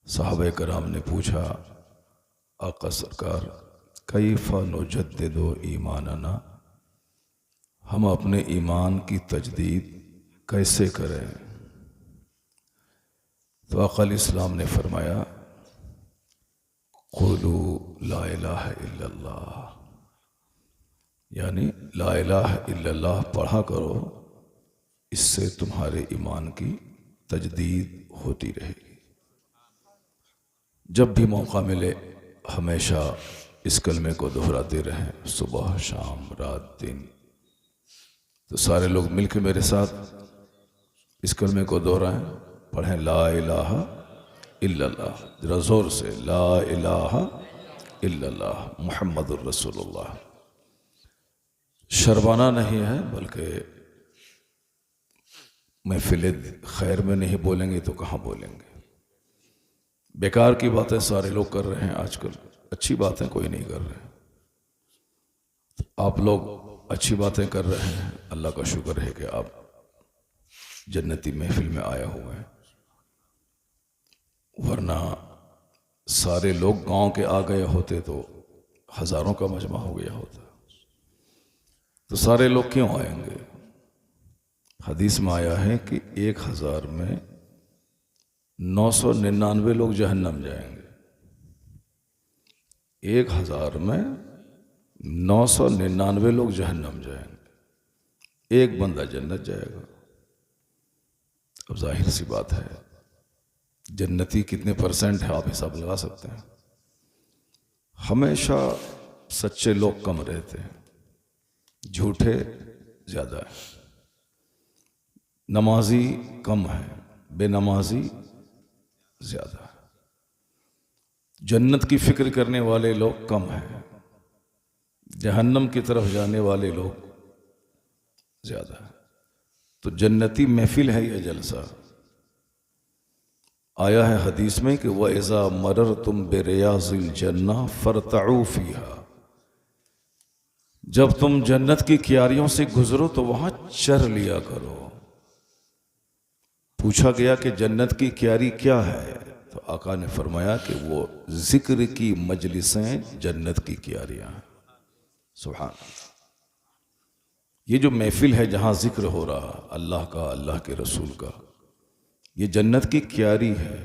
सहाबे कराम ने पूछा, आका सरकार, कैफ़ा नुजद्दिदु ईमानना, हम अपने ईमान की तजदीद कैसे करें? तो आका इस्लाम ने फरमाया, क़ुलू ला इलाहा इल्लल्लाह, यानी ला इलाहा इल्लल्लाह पढ़ा करो, इससे तुम्हारे ईमान की तजदीद होती रहेगी। जब भी मौका मिले हमेशा इस कलमे को दोहराते रहें, सुबह शाम रात दिन। तो सारे लोग मिलकर मेरे साथ इस कलमे को दोहराएं, पढ़ें ला इलाहा इल्लल्लाह, जरा जोर से, ला इलाहा इल्लल्लाह मुहम्मदुर रसूलुल्लाह। शर्माना नहीं है, बल्कि महफिल खैर में नहीं बोलेंगे तो कहाँ बोलेंगे। बेकार की बातें सारे लोग कर रहे हैं आजकल, अच्छी बातें कोई नहीं कर रहे। आप लोग अच्छी बातें कर रहे हैं, अल्लाह का शुक्र है कि आप जन्नती महफिल में आए हुए हैं, वरना सारे लोग गांव के आ गए होते तो हजारों का मजमा हो गया होता। तो सारे लोग क्यों आएंगे? हदीस में आया है कि 1000 में 999 लोग जहन्नम जाएंगे। 1000 में 999 लोग जहन्नम जाएंगे, एक बंदा जन्नत जाएगा। अब जाहिर सी बात है, जन्नती कितने परसेंट है आप हिसाब लगा सकते हैं। हमेशा सच्चे लोग कम रहते हैं, झूठे ज्यादा है। नमाजी कम है, बेनमाजी ज्यादा है। जन्नत की फिक्र करने वाले लोग कम हैं, जहन्नम की तरफ जाने वाले लोग ज्यादा है। तो जन्नती महफिल है यह जलसा। आया है हदीस में कि वह इज़ा मरर तुम बेरियाज़िल जन्ना फरतऊ फीहा, जब तुम जन्नत की क्यारियों से गुजरो तो वहां चर लिया करो। पूछा गया कि जन्नत की क्यारी क्या है? तो आका ने फरमाया कि वो जिक्र की मजलिसें जन्नत की क्यारियां हैं। सुभान अल्लाह। ये जो महफिल है जहां जिक्र हो रहा अल्लाह का, अल्लाह के रसूल का, ये जन्नत की क्यारी है।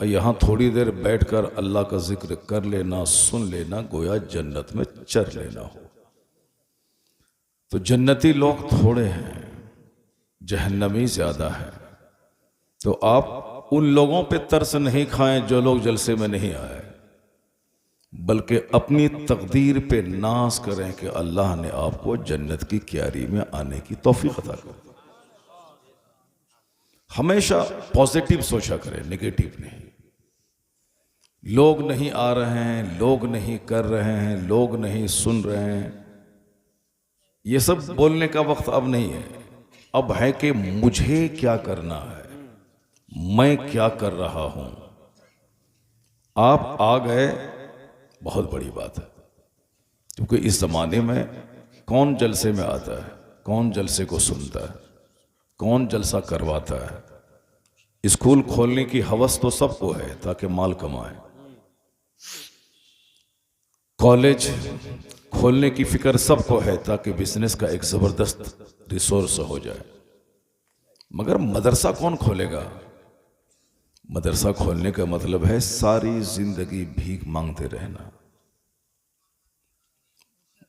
और यहाँ थोड़ी देर बैठकर अल्लाह का जिक्र कर लेना, सुन लेना, गोया जन्नत में चर लेना हो। तो जन्नती लोग थोड़े हैं, जहन्नमी ज्यादा है। तो आप उन लोगों पे तरस नहीं खाएं जो लोग जलसे में नहीं आए, बल्कि अपनी तकदीर पे नाज करें कि अल्लाह ने आपको जन्नत की क्यारी में आने की तौफीक अता कर दी। हमेशा पॉजिटिव सोचा करें, नेगेटिव नहीं। लोग नहीं आ रहे हैं, लोग नहीं कर रहे हैं, लोग नहीं सुन रहे हैं, ये सब बोलने का वक्त अब नहीं है। अब है कि मुझे क्या करना है, मैं क्या कर रहा हूं। आप आ गए, बहुत बड़ी बात है। क्योंकि इस जमाने में कौन जलसे में आता है, कौन जलसे को सुनता है, कौन जलसा करवाता है। स्कूल खोलने की हवस तो सबको है ताकि माल कमाए, कॉलेज खोलने की फिक्र सबको है ताकि बिजनेस का एक जबरदस्त रिसोर्स हो जाए। मगर मदरसा कौन खोलेगा? मदरसा खोलने का मतलब है सारी जिंदगी भीख मांगते रहना।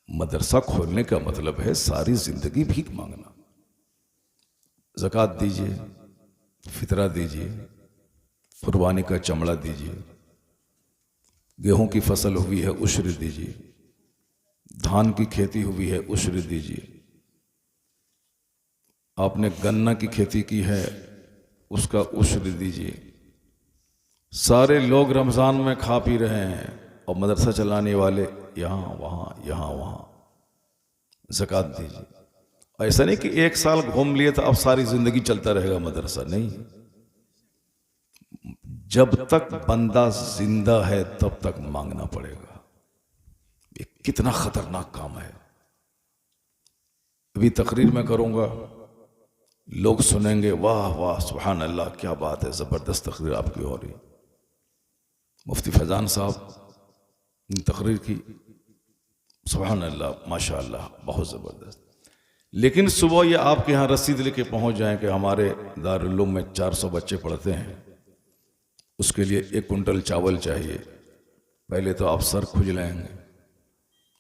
मदरसा खोलने का मतलब है सारी जिंदगी भीख मांगना। ज़कात दीजिए, फितरा दीजिए, कुर्बानी का चमड़ा दीजिए, गेहूं की फसल हुई है उश्र दीजिए, धान की खेती हुई है उश्र दीजिए, आपने गन्ना की खेती की है उसका उश्र दीजिए। सारे लोग रमजान में खा पी रहे हैं और मदरसा चलाने वाले यहाँ वहाँ ज़कात दीजिए। ऐसा नहीं कि एक साल घूम लिए तो अब सारी जिंदगी चलता रहेगा मदरसा, नहीं। जब तक बंदा जिंदा है तब तक मांगना पड़ेगा। ये कितना खतरनाक काम है। अभी तकरीर में करूंगा, लोग सुनेंगे, वाह वाह सुभान अल्लाह, क्या बात है, जबरदस्त तकरीर आपकी हो रही। मुफ्ती फैज़ान साहब ने तकरीर की, सुभान अल्लाह, माशा अल्लाह, बहुत ज़बरदस्त। लेकिन सुबह ये आपके यहाँ रसीद लेके पहुँच जाएं कि हमारे दारुल उलूम में 400 बच्चे पढ़ते हैं, उसके लिए 1 कुंटल चावल चाहिए। पहले तो आप सर खुजलाएंगे,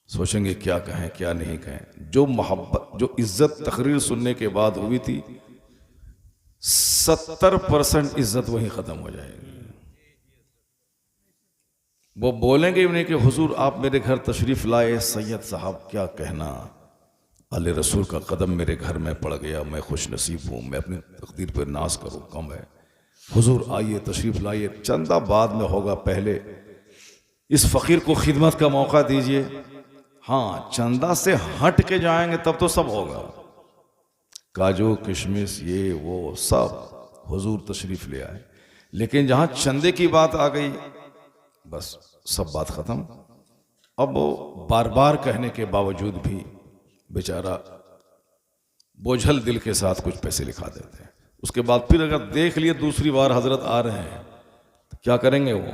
सोचेंगे क्या कहें क्या नहीं कहें। जो मोहब्बत, जो इज्जत तकरीर सुनने के बाद हुई थी, 70% इज्जत वहीं ख़त्म हो जाएगी। वो बोलेंगे उन्हें कि हुजूर आप मेरे घर तशरीफ़ लाए, सैयद साहब क्या कहना, अले रसूल का कदम मेरे घर में पड़ गया, मैं खुश नसीब हूँ, मैं अपनी तकदीर पर नाज करूँ कम है, हुजूर आइए तशरीफ़ लाइए। चंदा बाद में होगा, पहले इस फ़कीर को खिदमत का मौका दीजिए। हाँ, चंदा से हट के जाएंगे तब तो सब होगा, काजू किशमिश ये वो सब हुजूर तशरीफ़ ले आए। लेकिन जहाँ चंदे की बात आ गई, बस सब बात ख़त्म। अब वो बार बार कहने के बावजूद भी बेचारा बोझल दिल के साथ कुछ पैसे लिखा देते हैं। उसके बाद फिर अगर देख लिए दूसरी बार हजरत आ रहे हैं तो क्या करेंगे, वो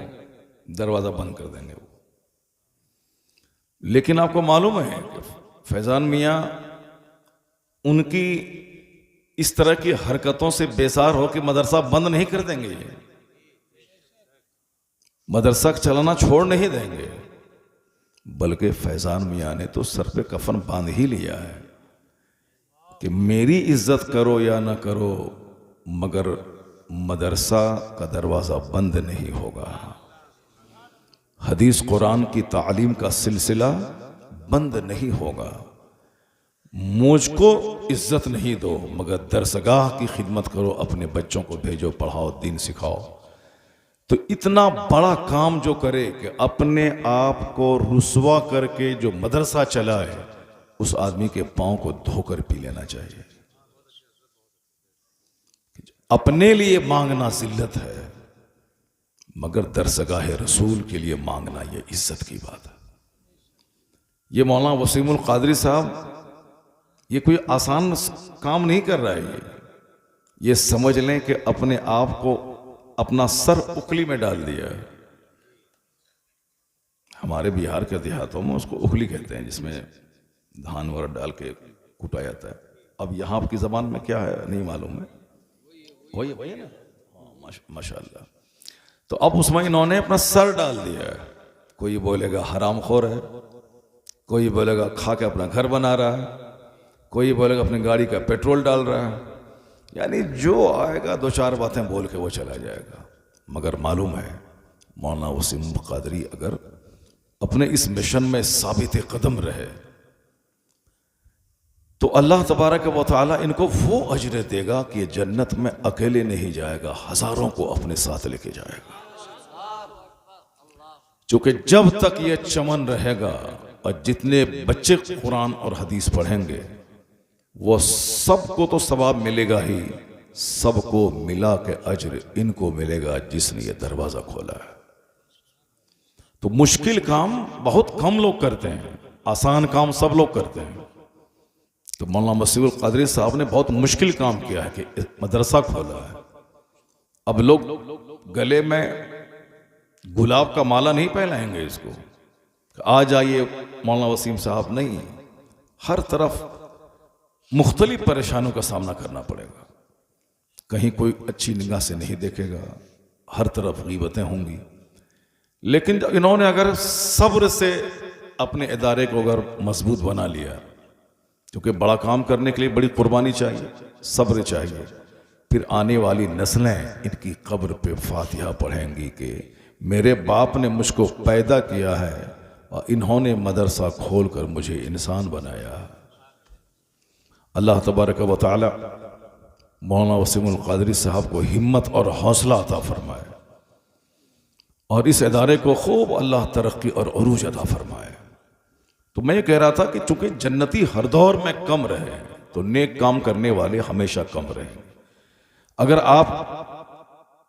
दरवाज़ा बंद कर देंगे वो। लेकिन आपको मालूम है कि फैज़ान मियाँ उनकी इस तरह की हरकतों से बेसार हो कि मदरसा बंद नहीं कर देंगे, ये मदरसा चलाना छोड़ नहीं देंगे, बल्कि फैज़ान मियाँ ने तो सर पे कफन बांध ही लिया है कि मेरी इज्जत करो या ना करो, मगर मदरसा का दरवाज़ा बंद नहीं होगा। हदीस कुरान की तालीम का सिलसिला बंद नहीं होगा। मुझको इज्जत नहीं दो, मगर दरसगाह की खिदमत करो, अपने बच्चों को भेजो, पढ़ाओ, दीन सिखाओ। तो इतना बड़ा काम जो करे कि अपने आप को रुसवा करके जो मदरसा चलाए, उस आदमी के पांव को धोकर पी लेना चाहिए। अपने लिए मांगना जिल्लत है, मगर दरसगाह रसूल के लिए मांगना ये इज्जत की बात है। ये मौलाना वसीमुल कादरी साहब ये कोई आसान काम नहीं कर रहा है। ये समझ लें कि अपने आप को, अपना सर उखली में डाल दिया है। हमारे बिहार के देहातों में उसको उखली कहते हैं, जिसमें धान वगैरह डाल के कुटा जाता है। अब यहाँ आपकी ज़बान में क्या है नहीं मालूम है, वही है ना, माशाअल्लाह। तो अब उसमें इन्होंने अपना सर डाल दिया है। कोई बोलेगा हरामखोर है, कोई बोलेगा खा के अपना घर बना रहा है, कोई बोलेगा अपनी गाड़ी का पेट्रोल डाल रहा है। यानी जो आएगा 2-4 बातें बोल के वो चला जाएगा। मगर मालूम है मौलाना वसीमुल कादरी अगर अपने इस मिशन में साबित कदम रहे तो अल्लाह तबारक व तआला इनको वो अजर देगा कि जन्नत में अकेले नहीं जाएगा, हजारों को अपने साथ लेके जाएगा। क्योंकि जब तक ये चमन रहेगा और जितने बच्चे कुरान और हदीस पढ़ेंगे वो सबको तो सवाब मिलेगा ही, सबको मिला के अजर इनको मिलेगा जिसने ये दरवाजा खोला है। तो मुश्किल काम बहुत कम लोग करते हैं, आसान काम सब लोग करते हैं। तो मौलाना वसीमुल कादरी साहब ने बहुत मुश्किल काम किया है कि मदरसा खोला है। अब लोग गले में गुलाब का माला नहीं पहनाएंगे इसको, आ जाइए मौलाना वसीम साहब, नहीं, हर तरफ मुख्तलिफ परेशानियों का सामना करना पड़ेगा। कहीं कोई अच्छी निगाह से नहीं देखेगा, हर तरफ गीबतें होंगी। लेकिन इन्होंने अगर सब्र से अपने इदारे को अगर मजबूत बना लिया, क्योंकि बड़ा काम करने के लिए बड़ी कुर्बानी चाहिए, सब्र चाहिए, फिर आने वाली नस्लें इनकी कब्र पे फातिहा पढ़ेंगी कि मेरे बाप ने मुझको पैदा किया है और इन्होंने मदरसा खोलकर मुझे इंसान बनाया। अल्लाह तबारक व तआला मौलाना वसीमुल कादरी साहब को हिम्मत और हौसला अता फरमाए और इस इदारे को खूब अल्लाह तरक्की और उरूज अता फरमाए। तो मैं ये कह रहा था कि चूंकि जन्नती हर दौर में कम रहे तो नेक काम करने वाले हमेशा कम रहेंगे। अगर आप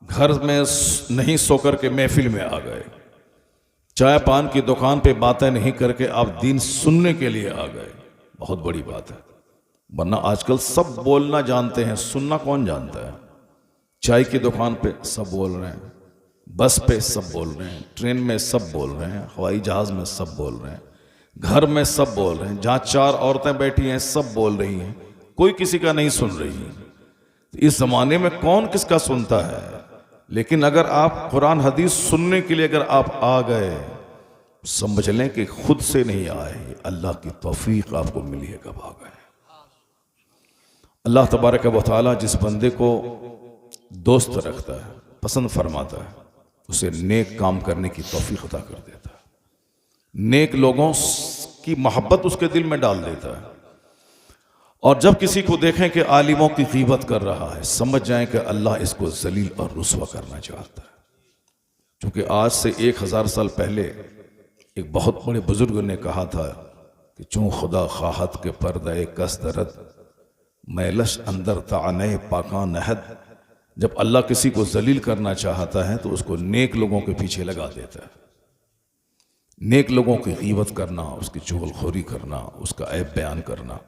घर में नहीं सो कर के महफिल में आ गए, चाय पान की दुकान पे बातें नहीं करके आप दीन सुनने के लिए आ गए, बहुत बड़ी बात है। वरना आजकल सब बोलना जानते हैं, सुनना कौन जानता है। चाय की दुकान पे सब बोल रहे हैं, बस पे सब बोल रहे हैं, ट्रेन में सब बोल रहे हैं, हवाई जहाज में सब बोल रहे हैं, घर में सब बोल रहे हैं, जहाँ 4 औरतें बैठी हैं सब बोल रही हैं, कोई किसी का नहीं सुन रही है। इस जमाने में कौन किसका सुनता है? लेकिन अगर आप कुरान हदीस सुनने के लिए अगर आप आ गए, समझ लें कि खुद से नहीं आए, अल्लाह की तौफीक आपको मिली है कब आ गए। अल्लाह तबारक व तआला जिस बंदे को दोस्त रखता है, पसंद फरमाता है, उसे नेक काम करने की तौफीक अता कर देता है, नेक लोगों की मोहब्बत उसके दिल में डाल देता है। और जब किसी को देखें कि आलिमों की गीबत कर रहा है, समझ जाएं कि अल्लाह इसको जलील और रुस्वा करना चाहता है। क्योंकि आज से 1000 साल पहले एक बहुत बड़े बुजुर्ग ने कहा था कि चूँ खुदा खाहत के पर्दे कस दरद मैलश अंदर ताने पाका नहद। जब अल्लाह किसी को जलील करना चाहता है तो उसको नेक लोगों के पीछे लगा देता है। नेक लोगों की गीबत करना, उसकी चुगलखोरी करना, उसका ऐब बयान करना,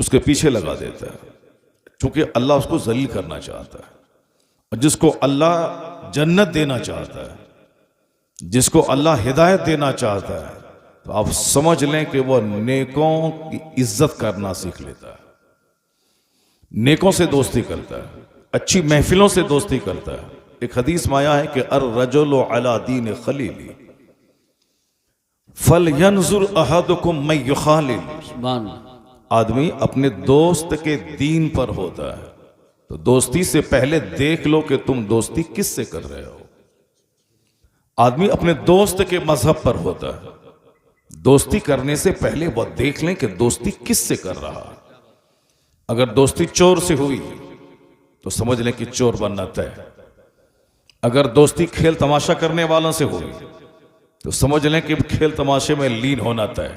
उसके पीछे लगा देता है, क्योंकि अल्लाह उसको जलील करना चाहता है। और जिसको अल्लाह जन्नत देना चाहता है, जिसको अल्लाह हिदायत देना चाहता है, तो आप समझ लें कि वह नेकों की इज्जत करना सीख लेता है, नेकों से दोस्ती करता है, अच्छी महफिलों से दोस्ती करता है। एक हदीस में आया है कि अर रजुलु अला दीन खलीली फल यंजुर अहदुकुम मैं युखालिल। आदमी अपने दोस्त के दीन पर होता है, तो दोस्ती से पहले देख लो कि तुम दोस्ती किससे कर रहे हो। आदमी अपने दोस्त के मजहब पर होता है, दोस्ती करने से पहले वह देख लें कि दोस्ती किससे कर रहा है। अगर दोस्ती चोर से हुई तो समझ लें कि चोर बनना तय। अगर दोस्ती खेल तमाशा करने वालों से हुई तो समझ लें कि खेल तमाशे में लीन होना तय।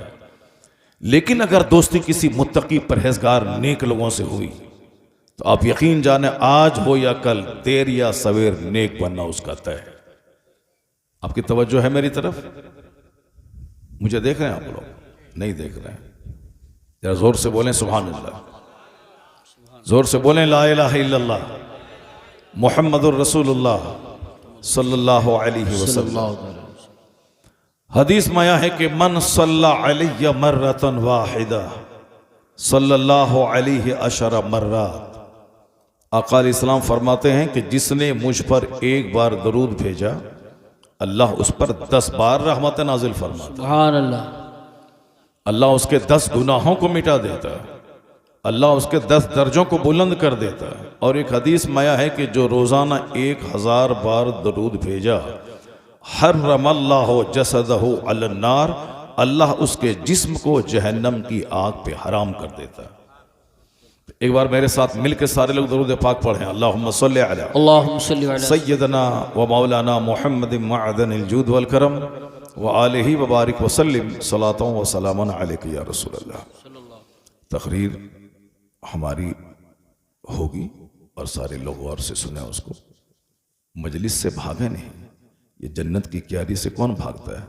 लेकिन अगर दोस्ती किसी मुत्तकी परहेजगार नेक लोगों से हुई तो आप यकीन जाने आज हो या कल, देर या सवेर, नेक बनना उसका तय। आपकी तवज्जो है मेरी तरफ? मुझे देख रहे हैं आप लोग? नहीं देख रहे हैं? जरा जोर से बोलें सुभान अल्लाह, जोर से बोलें ला इलाहा इल्लल्लाह मुहम्मदुर रसूलुल्लाह सल्लल्लाहु अलैहि वसल्लम। हदीस में आया है कि मन सल्ला अलैहि मर्रतन वाहिदा सल्लल्लाहु अलैहि अशरा मर्रात। आका इस्लाम फरमाते हैं कि जिसने मुझ पर एक बार दरूद भेजा, अल्लाह उस पर 10 बार रहमत नाजिल फरमाता। सुभान अल्लाह। अल्लाह उसके 10 गुनाहों को मिटा देता है, अल्लाह उसके 10 दर्जों को बुलंद कर देता है। और एक हदीस में आया है कि जो रोजाना 1000 बार दरूद भेजा, हर्रमल्लाहु जसदहु अलन्नार, अल्लाह उसके जिस्म को जहन्नम की आग पे हराम कर देता है। एक बार मेरे साथ मिलकर सारे लोग दरूद पाक पढ़ें। अल्लाहुम्मा सल्ली अला सय्यदना व मौलाना मुहम्मद मअदनिल जूद वल करम व आलिहि व बारिक व सल्लिम सलातों व सलामन अलैका या रसूल अल्लाह। तकरीर हमारी होगी और सारे लोग गौर से सुने उसको। मजलिस से भागे नहीं। ये जन्नत की क्यारी से कौन भागता है?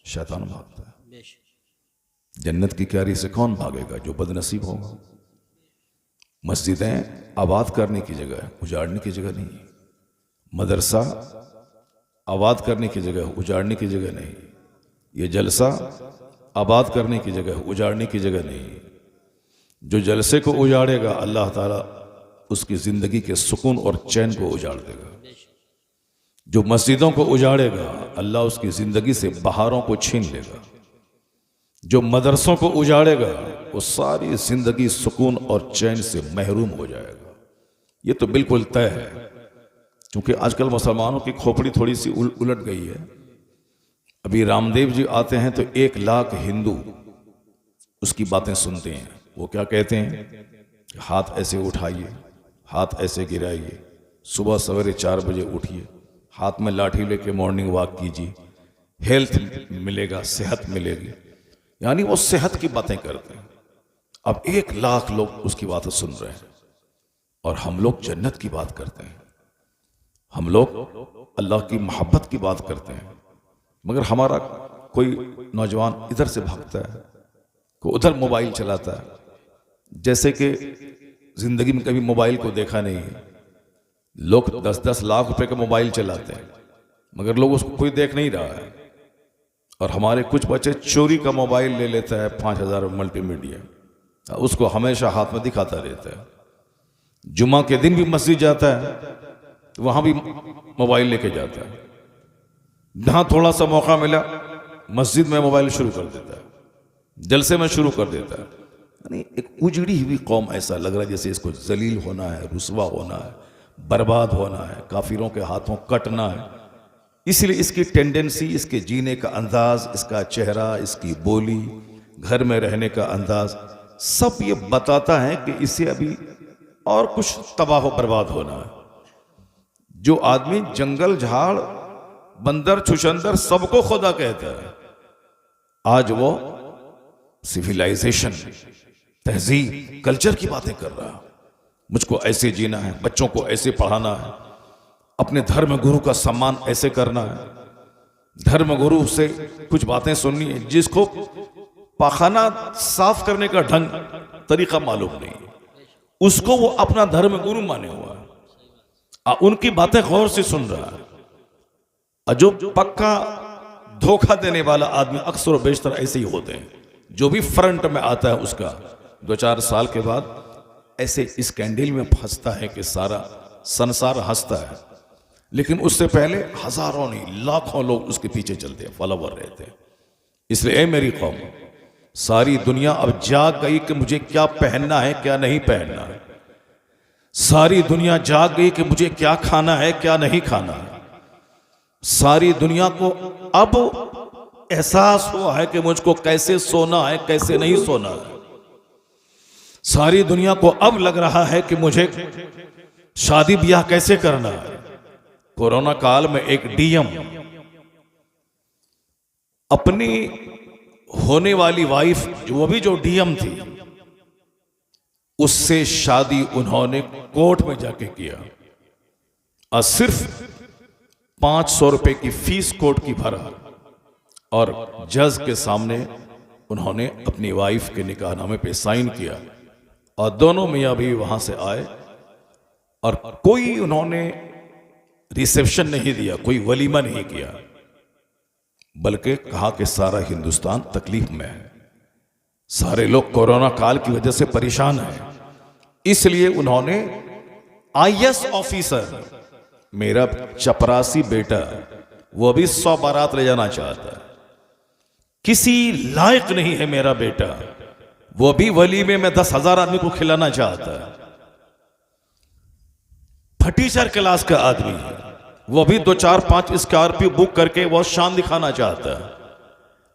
शैतान भागता है। जन्नत की क्यारी से कौन भागेगा? जो बदनसीब होगा। मस्जिदें आबाद करने की जगह है, उजाड़ने की जगह नहीं। मदरसा आबाद करने की जगह, उजाड़ने की जगह नहीं। ये जलसा आबाद करने की जगह, उजाड़ने की जगह नहीं। जो जलसे को उजाड़ेगा, अल्लाह ताला उसकी जिंदगी के सुकून और चैन को उजाड़ देगा। जो मस्जिदों को उजाड़ेगा, अल्लाह उसकी जिंदगी से बहारों को छीन लेगा। जो मदरसों को उजाड़ेगा, वो सारी जिंदगी सुकून और चैन से महरूम हो जाएगा। ये तो बिल्कुल तय है, क्योंकि आजकल मुसलमानों की खोपड़ी थोड़ी सी उलट गई है। अभी रामदेव जी आते हैं तो 1 लाख हिंदू उसकी बातें सुनते हैं। वो क्या कहते हैं? हाथ ऐसे उठाइए, हाथ ऐसे गिराइए, सुबह सवेरे 4 बजे उठिए, हाथ में लाठी लेके मॉर्निंग वॉक कीजिए, हेल्थ मिलेगा, सेहत मिलेगी। यानी वो सेहत की बातें करते हैं। अब 1 लाख लोग उसकी बातें सुन रहे हैं और हम लोग जन्नत की बात करते हैं, हम लोग अल्लाह की मोहब्बत की बात करते हैं। मगर हमारा कोई नौजवान इधर से भागता है, कोई उधर मोबाइल चलाता है, जैसे कि जिंदगी में कभी मोबाइल को देखा नहीं है। लोग 10-10 लाख रुपए का मोबाइल चलाते हैं, मगर लोग उसको कोई देख नहीं रहा है। और हमारे कुछ बच्चे चोरी का मोबाइल ले लेता है 5,000 मल्टीमीडिया, उसको हमेशा हाथ में दिखाता रहता है। जुमा के दिन भी मस्जिद जाता है तो वहां भी मोबाइल लेके जाता है। जहां थोड़ा सा मौका मिला मस्जिद में मोबाइल शुरू कर देता है, जलसे में शुरू कर देता है। यानी एक उजड़ी हुई कौम, ऐसा लग रहा है जैसे इसको जलील होना है, रुसवा होना है, बर्बाद होना है, काफिरों के हाथों कटना है। इसलिए इसकी टेंडेंसी, इसके जीने का अंदाज, इसका चेहरा, इसकी बोली, घर में रहने का अंदाज, सब ये बताता है कि इसे अभी और कुछ तबाह बर्बाद होना है। जो आदमी जंगल झाड़ बंदर छुछंदर सबको खुदा कहता है, आज वो सिविलाइजेशन, तहजीब, कल्चर की बातें कर रहा है। मुझको ऐसे जीना है, बच्चों को ऐसे पढ़ाना है, अपने धर्म गुरु का सम्मान ऐसे करना है, धर्म गुरु से कुछ बातें सुननी है। जिसको पाखाना साफ करने का ढंग तरीका मालूम नहीं, उसको वो अपना धर्म गुरु माने हुआ है, उनकी बातें गौर से सुन रहा है। और जो पक्का धोखा देने वाला आदमी अक्सर और बेशतर ऐसे ही होते हैं। जो भी फ्रंट में आता है उसका 2-4 साल के बाद ऐसे स्कैंडल में फंसता है कि सारा संसार हंसता है, लेकिन उससे पहले हजारों नहीं लाखों लोग उसके पीछे चलते हैं, फॉलोवर रहते हैं। इसलिए ए मेरी कौम, सारी दुनिया अब जाग गई कि मुझे क्या पहनना है, क्या नहीं पहनना है। सारी दुनिया जाग गई कि मुझे क्या खाना है, क्या नहीं खाना है। सारी दुनिया को अब एहसास हुआ है कि मुझको कैसे सोना है, कैसे नहीं सोना है। सारी दुनिया को अब लग रहा है कि मुझे शादी ब्याह कैसे करना है। कोरोना काल में एक डीएम अपनी होने वाली वाइफ, वो भी जो डीएम थी, उससे शादी उन्होंने कोर्ट में जाके किया और सिर्फ 500 रुपए की फीस कोर्ट की भरा और जज के सामने उन्होंने अपनी वाइफ के निकाहनामे पे साइन किया और दोनों मियां भी वहां से आए और कोई उन्होंने रिसेप्शन नहीं दिया, कोई वलीमा नहीं किया, बल्कि कहा कि सारा हिंदुस्तान तकलीफ में है, सारे लोग कोरोना काल की वजह से परेशान हैं, इसलिए उन्होंने आईएएस ऑफिसर, मेरा चपरासी बेटा, वो भी 100 बारात ले जाना चाहता है, किसी लायक नहीं है मेरा बेटा, वो भी वलीमे में 10,000 आदमी को खिलाना चाहता है, फटीचर क्लास का आदमी है, वो भी 2-4-5 स्कॉर्पियो बुक करके वो शान दिखाना चाहता है।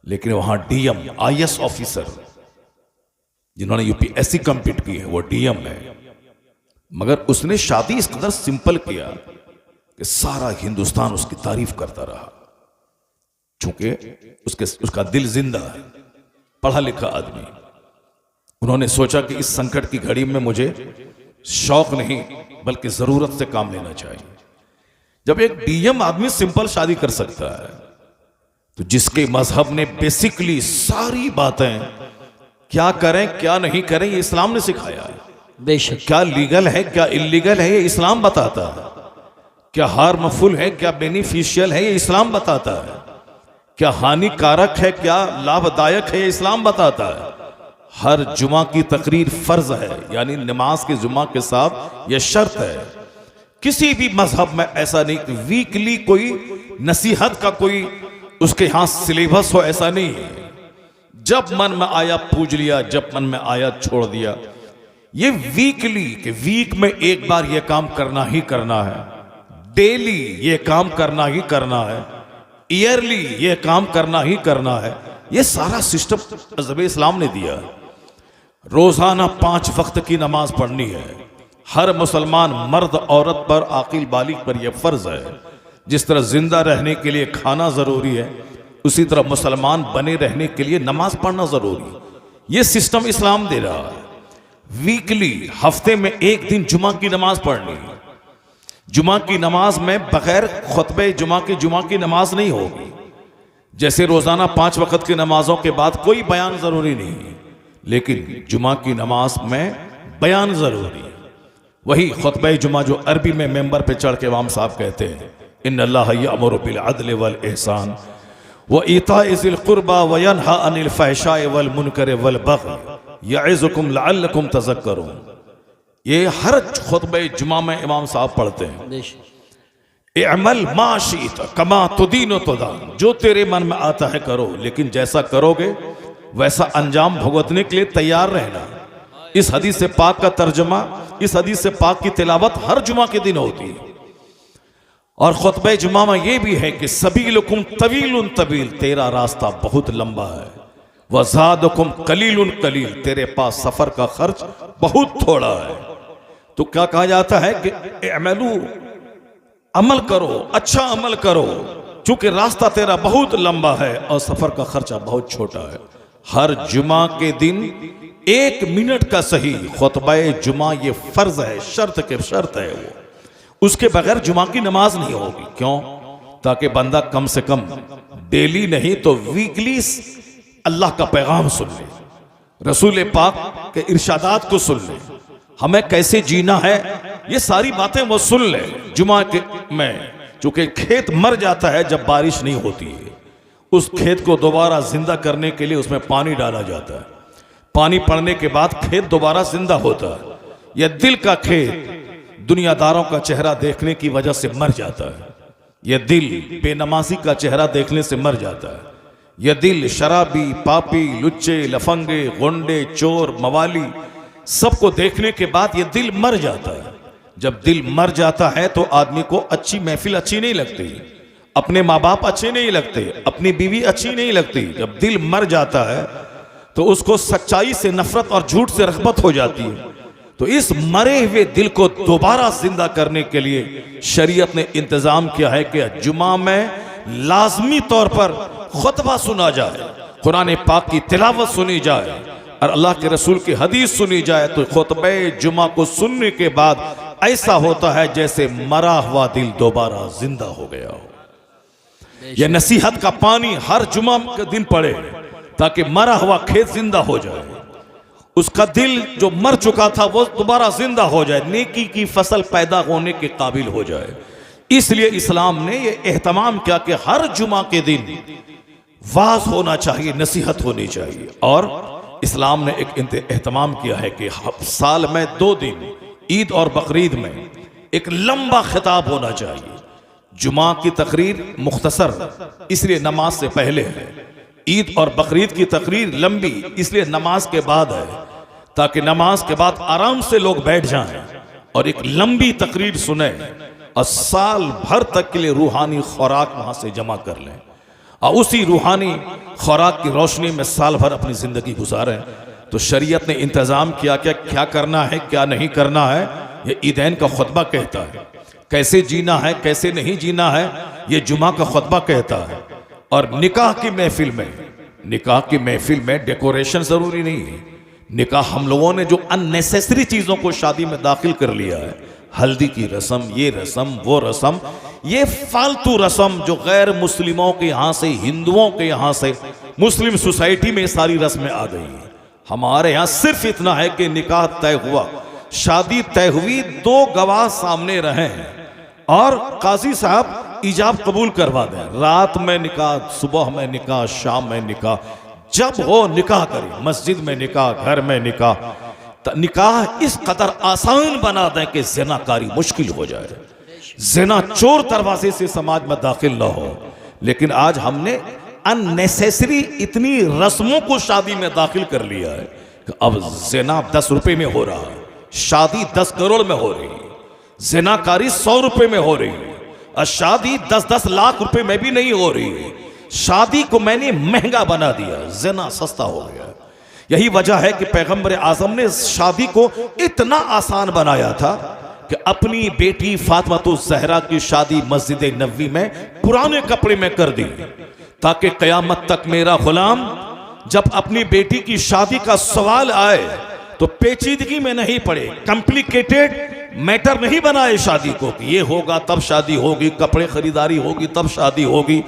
लेकिन वहां डीएम, आईएएस ऑफिसर जिन्होंने यूपीएससी कंप्लीट की है, वो डीएम है, मगर उसने शादी इस कदर सिंपल किया कि सारा हिंदुस्तान उसकी तारीफ करता रहा, चूंकि उसका दिल जिंदा है, पढ़ा लिखा आदमी। उन्होंने सोचा कि इस संकट की घड़ी में मुझे शौक नहीं बल्कि जरूरत से काम लेना चाहिए। जब एक डीएम आदमी सिंपल शादी कर सकता है, तो जिसके मजहब ने बेसिकली सारी बातें क्या करें क्या नहीं करें ये इस्लाम ने सिखाया है, बेशक, क्या लीगल है क्या इलीगल है ये इस्लाम बताता है, क्या हार्मफुल है क्या बेनिफिशियल है ये इस्लाम बताता है, क्या हानिकारक है क्या लाभदायक है ये इस्लाम बताता है। हर जुमा की तकरीर फर्ज है, यानी नमाज के जुमा के साथ यह शर्त है। किसी भी मजहब में ऐसा नहीं कि वीकली कोई नसीहत का कोई उसके यहां सिलेबस हो, ऐसा नहीं है। जब मन में आया पूज लिया, जब मन में आया छोड़ दिया। ये वीकली के वीक में एक बार ये काम करना ही करना है, डेली ये काम करना ही करना है, ईयरली ये काम करना ही करना है। ये सारा सिस्टम मज़हब इस्लाम ने दिया। रोजाना 5 वक्त की नमाज पढ़नी है, हर मुसलमान मर्द औरत पर, आकिल बालिग पर यह फर्ज है। जिस तरह जिंदा रहने के लिए खाना जरूरी है, उसी तरह मुसलमान बने रहने के लिए नमाज पढ़ना जरूरी है। यह सिस्टम इस्लाम दे रहा है। वीकली, हफ्ते में एक दिन जुमा की नमाज पढ़नी है। जुमा की नमाज में बगैर खुतबे जुमा की नमाज नहीं होगी। जैसे रोजाना 5 वक्त की नमाजों के बाद कोई बयान जरूरी नहीं है, लेकिन जुमा की नमाज में बयान जरूरी है। वही खुतबा जुमा जो अरबी में मेंबर पे चढ़ के इमाम साहब कहते हैं, इन्नल्लाह यअमुरु बिल अदल वल इहसान व ईताइ ज़िल कुर्बा व यनहा अनिल फहशाइ वल मुनकर वल बग़य यइज़ुकुम लअल्लकुम तज़क्करून। ये हर खुतबे जुमा में इमाम साहब पढ़ते हैं, इअमल मा शीत कमा तुदीन तुदान, जो तेरे मन में आता है करो, लेकिन जैसा करोगे वैसा अंजाम भुगतने के लिए तैयार रहना। इस हदीस से पाक का तर्जुमा, इस हदीस से पाक की तिलावत हर जुमा के दिन होती है। और खुतबे जुमा में यह भी है कि सबीलुकुम तवीलुन तवील, तेरा रास्ता बहुत लंबा है, वज़ादुकुम कलीलुन कलील, तेरे पास सफर का खर्च बहुत थोड़ा है। तो क्या कहा जाता है कि इअमलू, अमल करो, अच्छा अमल करो, चूंकि रास्ता तेरा बहुत लंबा है और सफर का खर्चा बहुत छोटा है। हर जुमा के दिन 1 मिनट का सही खुतबा जुमा ये फर्ज है, शर्त है वो, उसके बगैर जुमा की नमाज नहीं होगी। क्यों? ताकि बंदा कम से कम डेली नहीं तो वीकली अल्लाह का पैगाम सुन ले, रसूल पाक के इरशादात को सुन ले, हमें कैसे जीना है ये सारी बातें वो सुन ले जुमा के में। चूंकि खेत मर जाता है जब बारिश नहीं होती है, उस खेत को दोबारा जिंदा करने के लिए उसमें पानी डाला जाता है, पानी पड़ने के बाद खेत दोबारा जिंदा होता है। यह दिल का खेत दुनियादारों का चेहरा देखने की वजह से मर जाता है, यह दिल बेनमाजी का चेहरा देखने से मर जाता है, यह दिल शराबी, पापी, लुच्चे, लफंगे, गुंडे, चोर, मवाली सबको देखने के बाद यह दिल मर जाता है। जब दिल मर जाता है तो आदमी को अच्छी महफिल अच्छी नहीं लगती, अपने माँ बाप अच्छे नहीं लगते, अपनी बीवी अच्छी नहीं लगती। जब दिल मर जाता है तो उसको सच्चाई से नफरत और झूठ से रग़बत हो जाती है। तो इस मरे हुए दिल को दोबारा जिंदा करने के लिए शरीयत ने इंतजाम किया है कि जुमा में लाजमी तौर पर खुतबा सुना जाए, कुरान पाक की तिलावत सुनी जाए और अल्लाह के रसूल की हदीस सुनी जाए। तो खुतबे जुमा को सुनने के बाद ऐसा होता है जैसे मरा हुआ दिल दोबारा जिंदा हो गया हो। यह नसीहत का पानी हर जुमा के दिन पड़े ताकि मरा हुआ खेत जिंदा हो जाए, उसका दिल जो मर चुका था वो दोबारा जिंदा हो जाए, नेकी की फसल पैदा होने के काबिल हो जाए। इसलिए इस्लाम ने ये एहतमाम किया कि हर जुमा के दिन वाज होना चाहिए, नसीहत होनी चाहिए। और इस्लाम ने एक एहतमाम किया है कि साल में 2 दिन, ईद और बकरीद में एक लंबा खिताब होना चाहिए। जुमा की तकरीर मुख्तसर इसलिए नमाज से पहले है, ईद और बकरीद की तकरीर लंबी इसलिए नमाज के बाद है, ताकि नमाज के बाद आराम से लोग बैठ जाएं और एक लंबी तकरीर सुने और साल भर तक के लिए रूहानी खुराक वहां से जमा कर लें और उसी रूहानी खुराक की रोशनी में साल भर अपनी जिंदगी गुजारें। तो शरीयत ने इंतजाम किया कि क्या करना है क्या नहीं करना है, ये ईदैन का खुतबा कहता है। कैसे जीना है कैसे नहीं जीना है ये जुमा का खुतबा कहता है। और निकाह की महफिल में डेकोरेशन जरूरी नहीं है। निकाह हम लोगों ने जो अननेसेसरी चीजों को शादी में दाखिल कर लिया है, हल्दी की रस्म, ये रस्म, वो रस्म, ये फालतू रस्म जो गैर मुस्लिमों के यहाँ से, हिंदुओं के यहाँ से मुस्लिम सोसाइटी में सारी रस्में आ गई हैं। हमारे यहाँ सिर्फ इतना है कि निकाह तय हुआ, शादी तय हुई, 2 गवाह सामने रहे और काजी साहब इजाब कबूल करवा दें। रात में निकाह, सुबह में निकाह, शाम में निकाह, जब हो निकाह करें, मस्जिद में निकाह, घर में निकाह। निकाह इस कदर आसान बना दें कि ज़िनाकारी मुश्किल हो जाए, ज़िना चोर दरवाजे से समाज में दाखिल ना हो। लेकिन आज हमने अननेसेसरी इतनी रस्मों को शादी में दाखिल कर लिया है कि अब ज़िना 10 रुपए में हो रहा है, शादी 10 करोड़ में हो रही है, ज़िनाकारी 100 रुपए में हो रही है और शादी 10-10 लाख रुपए में भी नहीं हो रही है। शादी को मैंने महंगा बना दिया, ज़िना सस्ता हो गया। यही वजह है कि पैगंबर आज़म ने शादी को इतना आसान बनाया था कि अपनी बेटी फातिमा ज़हरा की शादी मस्जिद नबवी में पुराने कपड़े में कर दी, ताकि क़यामत तक मेरा गुलाम जब अपनी बेटी की शादी का सवाल आए तो पेचीदगी में नहीं पड़े, कॉम्प्लिकेटेड मैटर नहीं बनाए शादी को कि ये होगा तब शादी होगी, कपड़े खरीदारी होगी तब शादी होगी,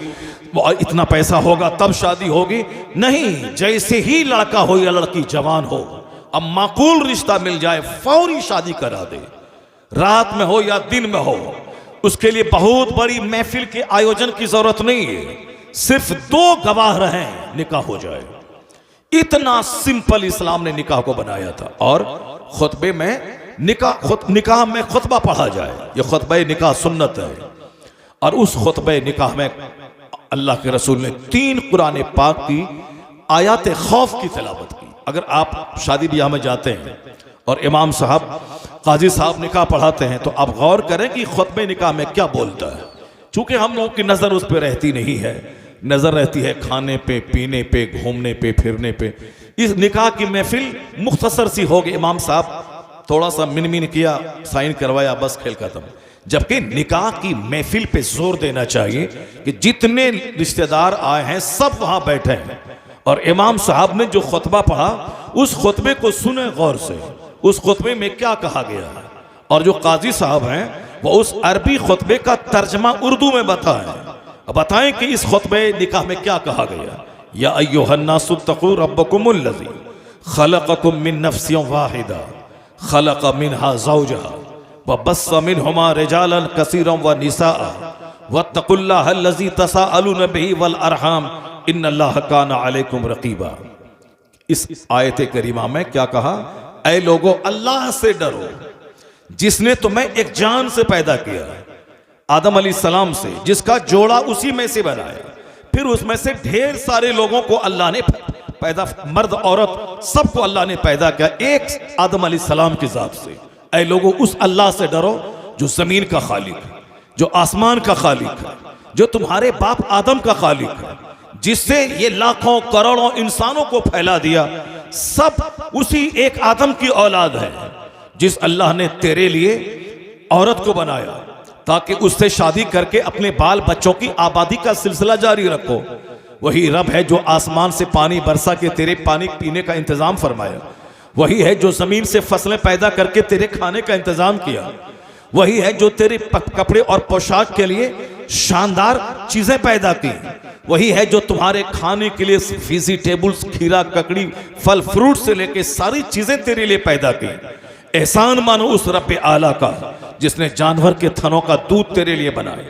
इतना पैसा होगा तब शादी होगी। नहीं, जैसे ही लड़का हो या लड़की जवान हो, अब माकूल रिश्ता मिल जाए फौरी शादी करा दे। रात में हो या दिन में हो, उसके लिए बहुत बड़ी महफिल के आयोजन की जरूरत नहीं है, सिर्फ 2 गवाह रहें निकाह हो जाए। इतना सिंपल इस्लाम ने निकाह को बनाया था। और खुतबे में निकाह में खुतबा पढ़ा जाए, यह खुतबा निकाह सुन्नत है। और उस खुतबे निकाह में अल्लाह के रसूल ने 3 कुरान पाक की आयात खौफ की तिलावत की। अगर आप शादी ब्याह में जाते हैं और इमाम साहब, काजी साहब निकाह पढ़ाते हैं, तो आप गौर करें कि खुतबे निकाह में क्या बोलता है। चूंकि हम लोगों की नजर उस पर रहती नहीं है, नजर रहती है खाने पे, पीने पे, घूमने पे, फिरने पे। इस निकाह की महफिल मुख्तसर सी हो गई, इमाम साहब थोड़ा सा मिन किया, साइन करवाया, बस खेल खत्म। जबकि निकाह की महफिल पे जोर देना चाहिए कि जितने रिश्तेदार आए हैं सब वहां बैठे हैं और इमाम साहब ने जो खुतबा पढ़ा उस खुतबे को सुने गौर से, उस खुतबे में क्या कहा गया है। और जो काजी साहब हैं वो उस अरबी खुतबे का तर्जमा उर्दू में बताएं कि इस खुतबे निकाह में क्या कहा गया। या अय्युहन्नासु तक़ू रब्बकुमुल्लज़ी खलक़कुम मिन नफ्सिन वाहिदा खलक़ मिनहा ज़ौजहा वबस्स मिनहुमा रिजालन कसीरन व निसाअ वत्तक़ुल्लाहल्लज़ी तसाअलून बिही वल अरहाम इन्नल्लाह काना अलैकुम रक़ीबा। इस आयत करीमा में क्या कहा? ऐ लोगों, अल्लाह से डरो जिसने तुम्हें एक जान से पैदा किया, आदम अलैहिस्सलाम से, जिसका जोड़ा उसी में से बनाया, फिर उसमें से ढेर सारे लोगों को अल्लाह ने पैदा, मर्द औरत सबको अल्लाह ने पैदा किया एक आदम अलैहिस्सलाम की जात से। ऐ लोगों, उस अल्लाह से डरो जो जमीन का खालिक है, जो आसमान का खालिक है, जो तुम्हारे बाप आदम का खालिक है, जिससे ये लाखों करोड़ों इंसानों को फैला दिया। सब उसी एक आदम की औलाद है। जिस अल्लाह ने तेरे लिए औरत को बनाया ताकि उससे शादी करके अपने बाल बच्चों की आबादी का सिलसिला जारी रखो, वही रब है जो आसमान से पानी बरसा के तेरे पानी पीने का इंतजाम फरमाया। वही है जो जमीन से फसलें पैदा करके तेरे खाने का इंतजाम किया। वही है जो तेरे कपड़े और पोशाक के लिए शानदार चीजें पैदा की। वही है जो तुम्हारे खाने के लिए वेजिटेबल्स, खीरा, ककड़ी, फल फ्रूट से लेके सारी चीजें तेरे लिए पैदा की। एहसान मानो उस रब्बे आला का जिसने जानवर के थनों का दूध तेरे लिए बनाया,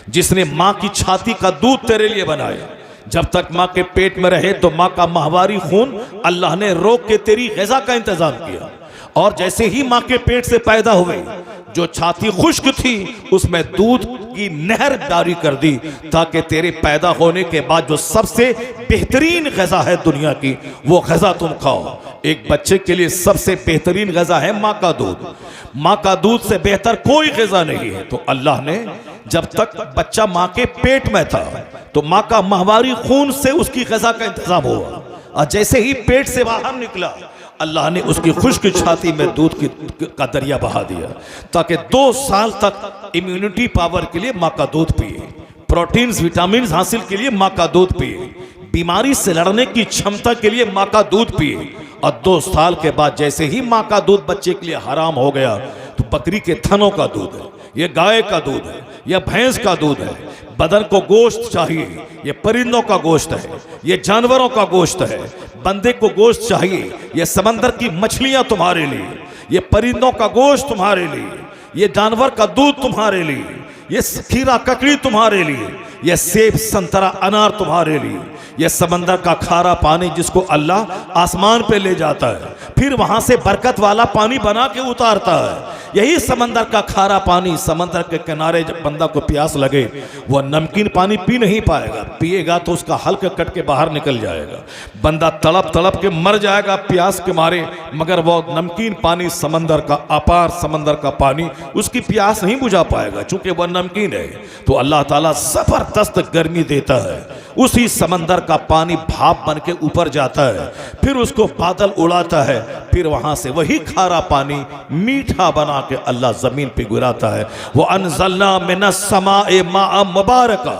जिसने माँ की छाती का दूध तेरे लिए बनाया। जब तक माँ के पेट में रहे तो माँ का माहवारी खून अल्लाह ने रोक के तेरी ग़िज़ा का इंतजाम किया। और जैसे ही माँ के पेट से पैदा हुए, जो छाती खुश्क थी उसमें दूध की नहर जारी कर दी ताकि तेरे पैदा होने के बाद जो सबसे बेहतरीन ग़िज़ा है दुनिया की, वो ग़िज़ा तुम खाओ। एक बच्चे के लिए सबसे बेहतरीन ग़िज़ा है माँ का दूध। माँ का दूध से बेहतर कोई ग़िज़ा नहीं है। तो अल्लाह ने जब तक बच्चा माँ के पेट में था तो माँ का माहवारी खून से उसकी ग़िज़ा का इंतजाम हुआ, और जैसे ही पेट से बाहर निकला अल्लाह ने उसकी खुश्क छाती में दूध का दरिया बहा दिया ताकि 2 साल तक इम्यूनिटी पावर के लिए माँ का दूध पिए, प्रोटीन्स विटामिन हासिल के लिए माँ का दूध पिए, बीमारी से लड़ने की क्षमता के लिए माँ का दूध पिए। और 2 साल के बाद जैसे ही माँ का दूध बच्चे के लिए हराम हो गया तो बकरी के थनों का दूध है, ये गाय का दूध है, यह भैंस का दूध है। बदन को गोश्त चाहिए, ये परिंदों का गोश्त है, ये जानवरों का गोश्त है। बंदे को गोश्त चाहिए, ये समंदर की मछलियां तुम्हारे लिए, ये परिंदों का गोश्त तुम्हारे लिए, ये जानवर का दूध तुम्हारे लिए, ये खीरा ककड़ी तुम्हारे लिए, ये सेब संतरा अनार तुम्हारे लिए, ये समंदर का खारा पानी जिसको अल्लाह आसमान पे ले जाता है, फिर वहां से बरकत वाला पानी बना के उतारता है। यही समंदर का खारा पानी, समंदर के किनारे जब बंदा को प्यास लगे वह नमकीन पानी पी नहीं पाएगा, पिएगा तो उसका हल्का कट के बाहर निकल जाएगा, बंदा तड़प तड़प के मर जाएगा प्यास के मारे। मगर वो नमकीन पानी समंदर का, अपार समंदर का पानी उसकी प्यास नहीं बुझा पाएगा चूंकि वह नमकीन है। तो अल्लाह ताला जबरदस्त गर्मी देता है, उसी समंदर का पानी भाप बन के ऊपर जाता है, फिर उसको बादल उड़ाता है, फिर वहां से वही खारा पानी मीठा बना के अल्लाह जमीन पे गिराता है। वो अनज़लना मिनस समाए माअ मुबारका,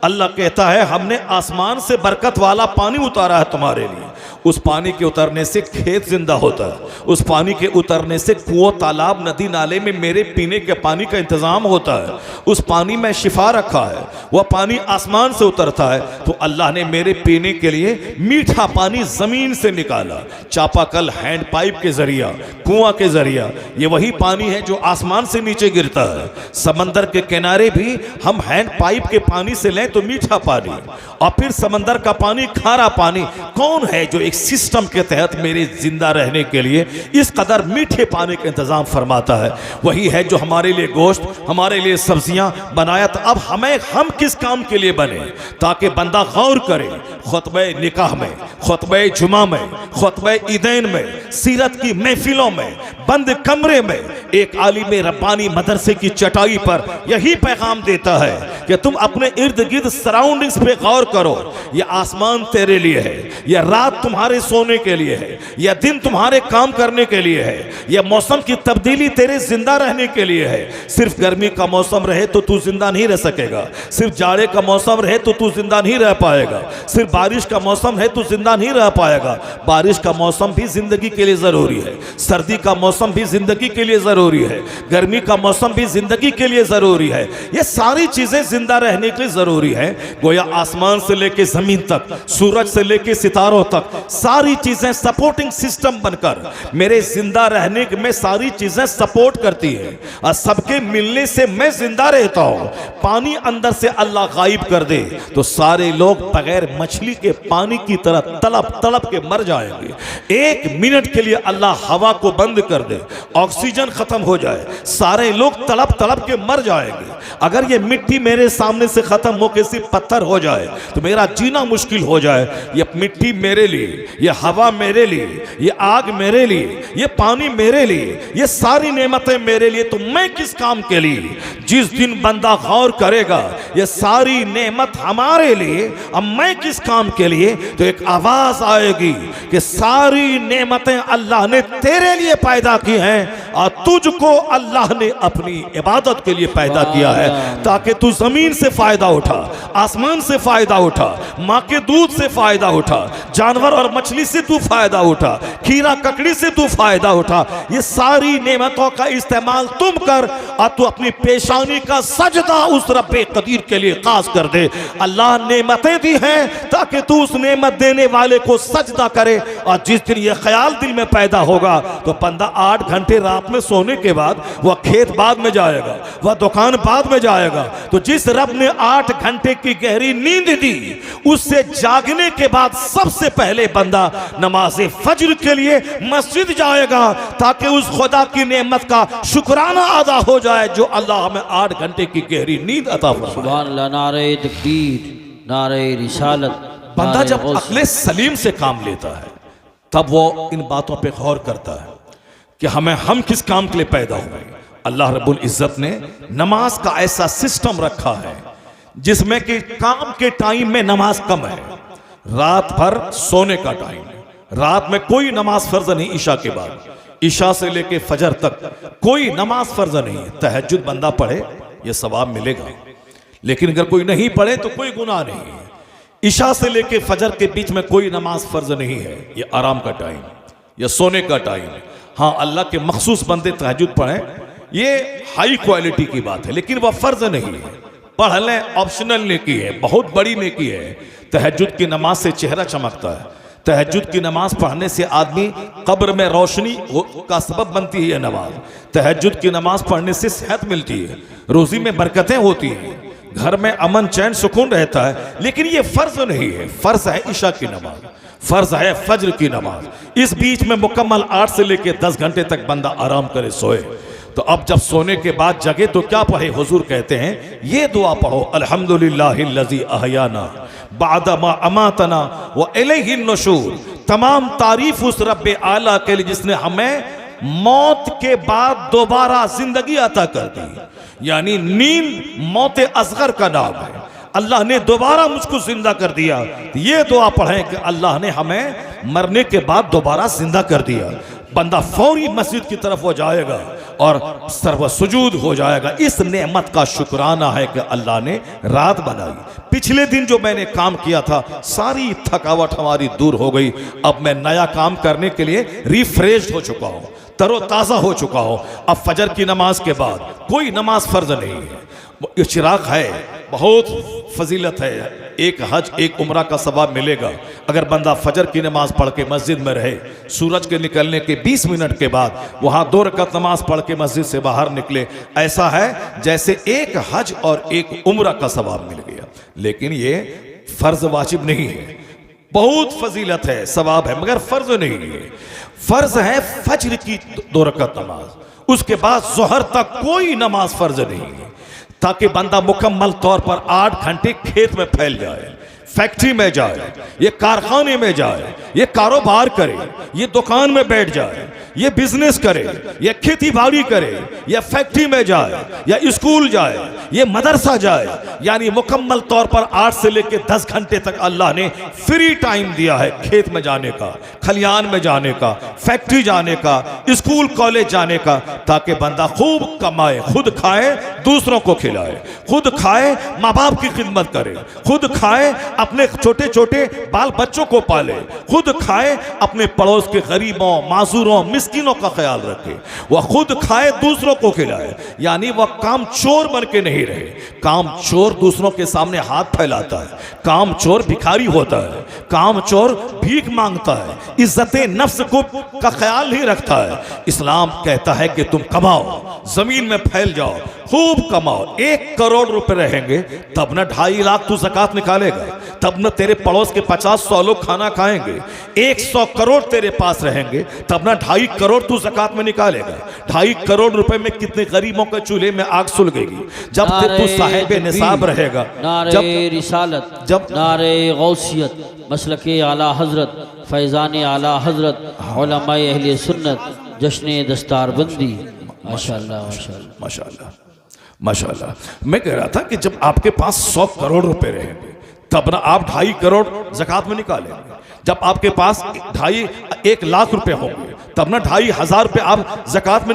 अल्लाह कहता है हमने आसमान से बरकत वाला पानी उतारा है तुम्हारे लिए। उस पानी के उतरने से खेत जिंदा होता है, उस पानी के उतरने से कुओं, तालाब, नदी नाले में मेरे पीने के पानी का इंतजाम होता है, उस पानी में शिफा रखा है, वह पानी आसमान से उतरता है। तो अल्लाह ने मेरे पीने के लिए मीठा पानी जमीन से निकाला, चापाकल, हैंड पाइप के जरिया, कुआं के जरिया। ये वही पानी है जो आसमान से नीचे गिरता है। समंदर के किनारे भी हम हैंड पाइप के पानी से लें तो मीठा पानी, और फिर समंदर का पानी खारा पानी। कौन है जो एक सिस्टम के तहत मेरे जिंदा रहने के लिए इस कदर मीठे पानी का इंतजाम फरमाता है? वही है जो हमारे लिए गोश्त, हमारे लिए सब्जियां बनाया। तो अब हम किस काम के लिए बने? ताकि बंदा गौर करे, खुतबे निकाह में, खुतबे जुमा में, खुतबे ईदैन में, सीरत की महफिलों में, बंद कमरे में एक आलिम रब्बानी मदरसे की चटाई पर यही पैगाम देता है कि तुम अपने इर्द गिर्द सराउंडिंग्स पे गौर करो। यह आसमान तेरे लिए है, यह रात तुम्हारे सोने के लिए है, यह दिन तुम्हारे काम करने के लिए है, यह मौसम की तब्दीली तेरे जिंदा रहने के लिए है। सिर्फ गर्मी का मौसम रहे तो तू जिंदा नहीं रह सकेगा, सिर्फ जाड़े का मौसम रहे तो तू जिंदा नहीं रह पाएगा, सिर्फ बारिश का मौसम है तो जिंदा नहीं रह पाएगा। बारिश का मौसम भी जिंदगी के लिए जरूरी है, सर्दी का मौसम भी जिंदगी के लिए जरूरी है, गर्मी का मौसम भी जिंदगी के लिए जरूरी है। ये सारी चीजें जिंदा रहने के लिए जरूरी है। गोया आसमान से लेके जमीन तक, सूरज से लेके सितारों तक, सारी चीजें सपोर्टिंग सिस्टम बनकर मेरे जिंदा रहने में सारी चीजें सपोर्ट करती है, और सबके मिलने से मैं जिंदा रहता हूं। पानी अंदर से अल्लाह गायब कर दे तो सारे लोग बगैर मछली के पानी की तरह तड़प तड़प के मर जाएंगे। एक मिनट के लिए अल्लाह हवा को बंद कर दे, ऑक्सीजन खत्म हो जाए, सारे लोग तड़प तड़प के मर जाएंगे। अगर ये मिट्टी मेरे सामने से खत्म हो के सिर्फ पत्थर हो जाए तो मेरा जीना मुश्किल हो जाए। ये मिट्टी मेरे लिए, ये हवा मेरे लिए, ये आग मेरे लिए, ये पानी मेरे लिए, ये सारी नेमतें मेरे लिए, तो मैं किस काम के लिए? जिस दिन बंदा गौर करेगा ये सारी नेमत हमारे लिए, अब मैं किस काम के लिए, तो एक आवाज आएगी कि सारी नेमतें अल्लाह ने तेरे लिए पैदा की हैं और तुझको अल्लाह ने अपनी इबादत के लिए पैदा किया है, ताकि तू जमीन से फायदा उठा, आसमान से फायदा उठा, माँ के दूध से फायदा उठा, जानवर और मछली से तू फायदा उठा, खीरा ककड़ी से तू फायदा उठा। ये सारी नेमतों का इस्तेमाल तुम कर और तू अपनी पेशानी का सजदा उस रब्बे कदीर के लिए खास कर दे। अल्लाह नेमतें दी हैं ताकि तू उस नेमत देने वाले को सजदा करे। और जिस दिन ये ख्याल दिल में पैदा होगा तो बंदा 8 घंटे रात में सोने के बाद वह खेत बाद में जाएगा, वह दुकान बाद में जाएगा। तो जिस रब ने 8 घंटे की गहरी नींद दी, उससे जागने के बाद सबसे पहले बंदा नमाज फज्र के लिए मस्जिद जाएगा, ताकि उस खुदा की नेमत का शुक्राना अदा हो जाए जो अल्लाह हमें 8 घंटे की गहरी नींद अता फरमाए। सुभान अल्लाह, नारे तकबीर, नारे रिसालत। बंदा जब अक्ले सलीम से काम लेता है तब वो इन बातों पे गौर करता है कि हम किस काम के लिए पैदा हुए। अल्लाह रब्बुल इज्जत ने नमाज का ऐसा सिस्टम रखा है जिसमें कि काम के टाइम में नमाज कम है, रात भर सोने का टाइम है। रात में कोई नमाज फर्ज नहीं, ईशा के बाद, ईशा से लेके फजर तक कोई नमाज फर्ज नहीं है। तहज्जुद बंदा पढ़े ये सवाब मिलेगा, लेकिन अगर कोई नहीं पढ़े तो कोई गुनाह नहीं है। ईशा से लेके फजर के बीच में कोई नमाज फर्ज नहीं है, ये आराम का टाइम, ये सोने का टाइम है। हाँ, अल्लाह के मखसूस बंदे तहज्जुद पढ़ें, ये हाई क्वालिटी की बात है, लेकिन वह फर्ज नहीं है। पढ़ लें, ऑप्शनल नेकी है, बहुत बड़ी नेकी है। तहज्जुद की नमाज से चेहरा चमकता है, तहज्जुद की नमाज पढ़ने से आदमी कब्र में रोशनी का सबब बनती है। नमाज, तहज्जुद की नमाज पढ़ने से सेहत मिलती है, रोजी में बरकतें होती हैं, घर में अमन चैन सुकून रहता है। लेकिन ये फर्ज नहीं है, फर्ज है ईशा की नमाज, फर्ज है फज्र की नमाज। इस बीच में मुकम्मल 8 से लेकर 10 घंटे तक बंदा आराम करे, सोए। तो अब जब सोने के बाद जगे तो क्या पढ़े? हुजूर कहते हैं ये दुआ पढ़ो, अल्हम्दुलिल्लाहिल्लज़ी अहयाना बाद मा अमातना व इलैहि नुशूर। तमाम तारीफ उस रब्बे आला के लिए जिसने हमें मौत के बाद दोबारा जिंदगी अता कर दी। यानी नींद मौत असगर का नाम है, अल्लाह ने दोबारा मुझको जिंदा कर दिया। ये दुआ पढ़ें कि अल्लाह ने हमें मरने के बाद दोबारा जिंदा कर दिया। बंदा फौरी मस्जिद की तरफ वो जाएगा और सर्व सुजूद हो जाएगा। इस नेमत का शुक्राना है कि अल्लाह ने रात बनाई। पिछले दिन जो मैंने काम किया था सारी थकावट हमारी दूर हो गई। अब मैं नया काम करने के लिए रिफ्रेश हो चुका हूँ, तरोताज़ा हो चुका हूँ। अब फजर की नमाज के बाद कोई नमाज फर्ज नहीं है, इशराक है, बहुत फजीलत है। एक हज एक उम्रा का सवाब मिलेगा अगर बंदा फजर की नमाज पढ़ के मस्जिद में रहे, सूरज के निकलने के 20 मिनट के बाद वहाँ 2 रकात नमाज पढ़ के मस्जिद से बाहर निकले। ऐसा है जैसे एक हज और एक उम्रा का सवाब मिल गया। लेकिन ये फर्ज वाजिब नहीं है, बहुत फजीलत है, सवाब है, मगर फर्ज नहीं है। फर्ज है फज्र की 2 रकात नमाज, उसके बाद ज़ोहर तक कोई नमाज फर्ज नहीं है, ताकि बंदा मुकम्मल तौर पर 8 घंटे खेत में फैल जाए, फैक्ट्री में जाए, ये कारखाने में जाए, ये कारोबार करे, ये दुकान में बैठ जाए, ये बिजनेस करे, ये खेती बाड़ी करे, या फैक्ट्री में जाए, या स्कूल जाए, ये मदरसा जाए। यानी मुकम्मल तौर पर 8 से लेकर 10 घंटे तक अल्लाह ने फ्री टाइम दिया है खेत में जाने का, खलियान में जाने का, फैक्ट्री जाने का, स्कूल कॉलेज जाने का, ताकि बंदा खूब कमाए, खुद खाए, दूसरों को खिलाए, खुद खाए, माँ बाप की खिदमत करे, खुद खाए, अपने छोटे छोटे बाल बच्चों को पाले, खुद खाए, अपने पड़ोस के गरीबों, माजूरों, मिस्किनों का ख्याल रखे, वह खुद खाए, दूसरों को खिलाए। यानी वह काम चोर बन के नहीं रहे। काम चोर दूसरों के सामने हाथ फैलाता है, काम चोर भिखारी होता है, काम चोर भीख मांगता है, इज्जत नफ्स को का ख्याल नहीं रखता है। इस्लाम कहता है कि तुम कमाओ, जमीन में फैल जाओ, खूब कमाओ। 1 करोड़ रुपए रहेंगे तब ना 2.5 लाख तू ज़कात निकालेगा, तब न तेरे पड़ोस के 50-100 लोग खाना खाएंगे। 100 करोड़ तेरे पास रहेंगे तब ना 2.5 करोड़ तू ज़कात में निकालेगा। 2.5 करोड़ रुपए में कितने गरीबों के चूल्हे में आग सुलगेगी। जब तू साहिब निसाब रहेगा, नारे रिसालत, जब नारे गौसियत, मसलके आला हजरत, फैज़ान आला हजरत, उलमाए अहले सुन्नत, जश्न दस्तारबंदी। माशाअल्लाह माशाअल्लाह माशाअल्लाह माशाअल्लाह। मैं कह रहा था कि जब आपके पास 100 करोड़ रुपए रहेंगे तब ना आप 2.5 करोड़ ज़कात में निकालेंगे। जब आपके पास 1 लाख रुपए होंगे तब ना 2,500 रुपये आप ज़कात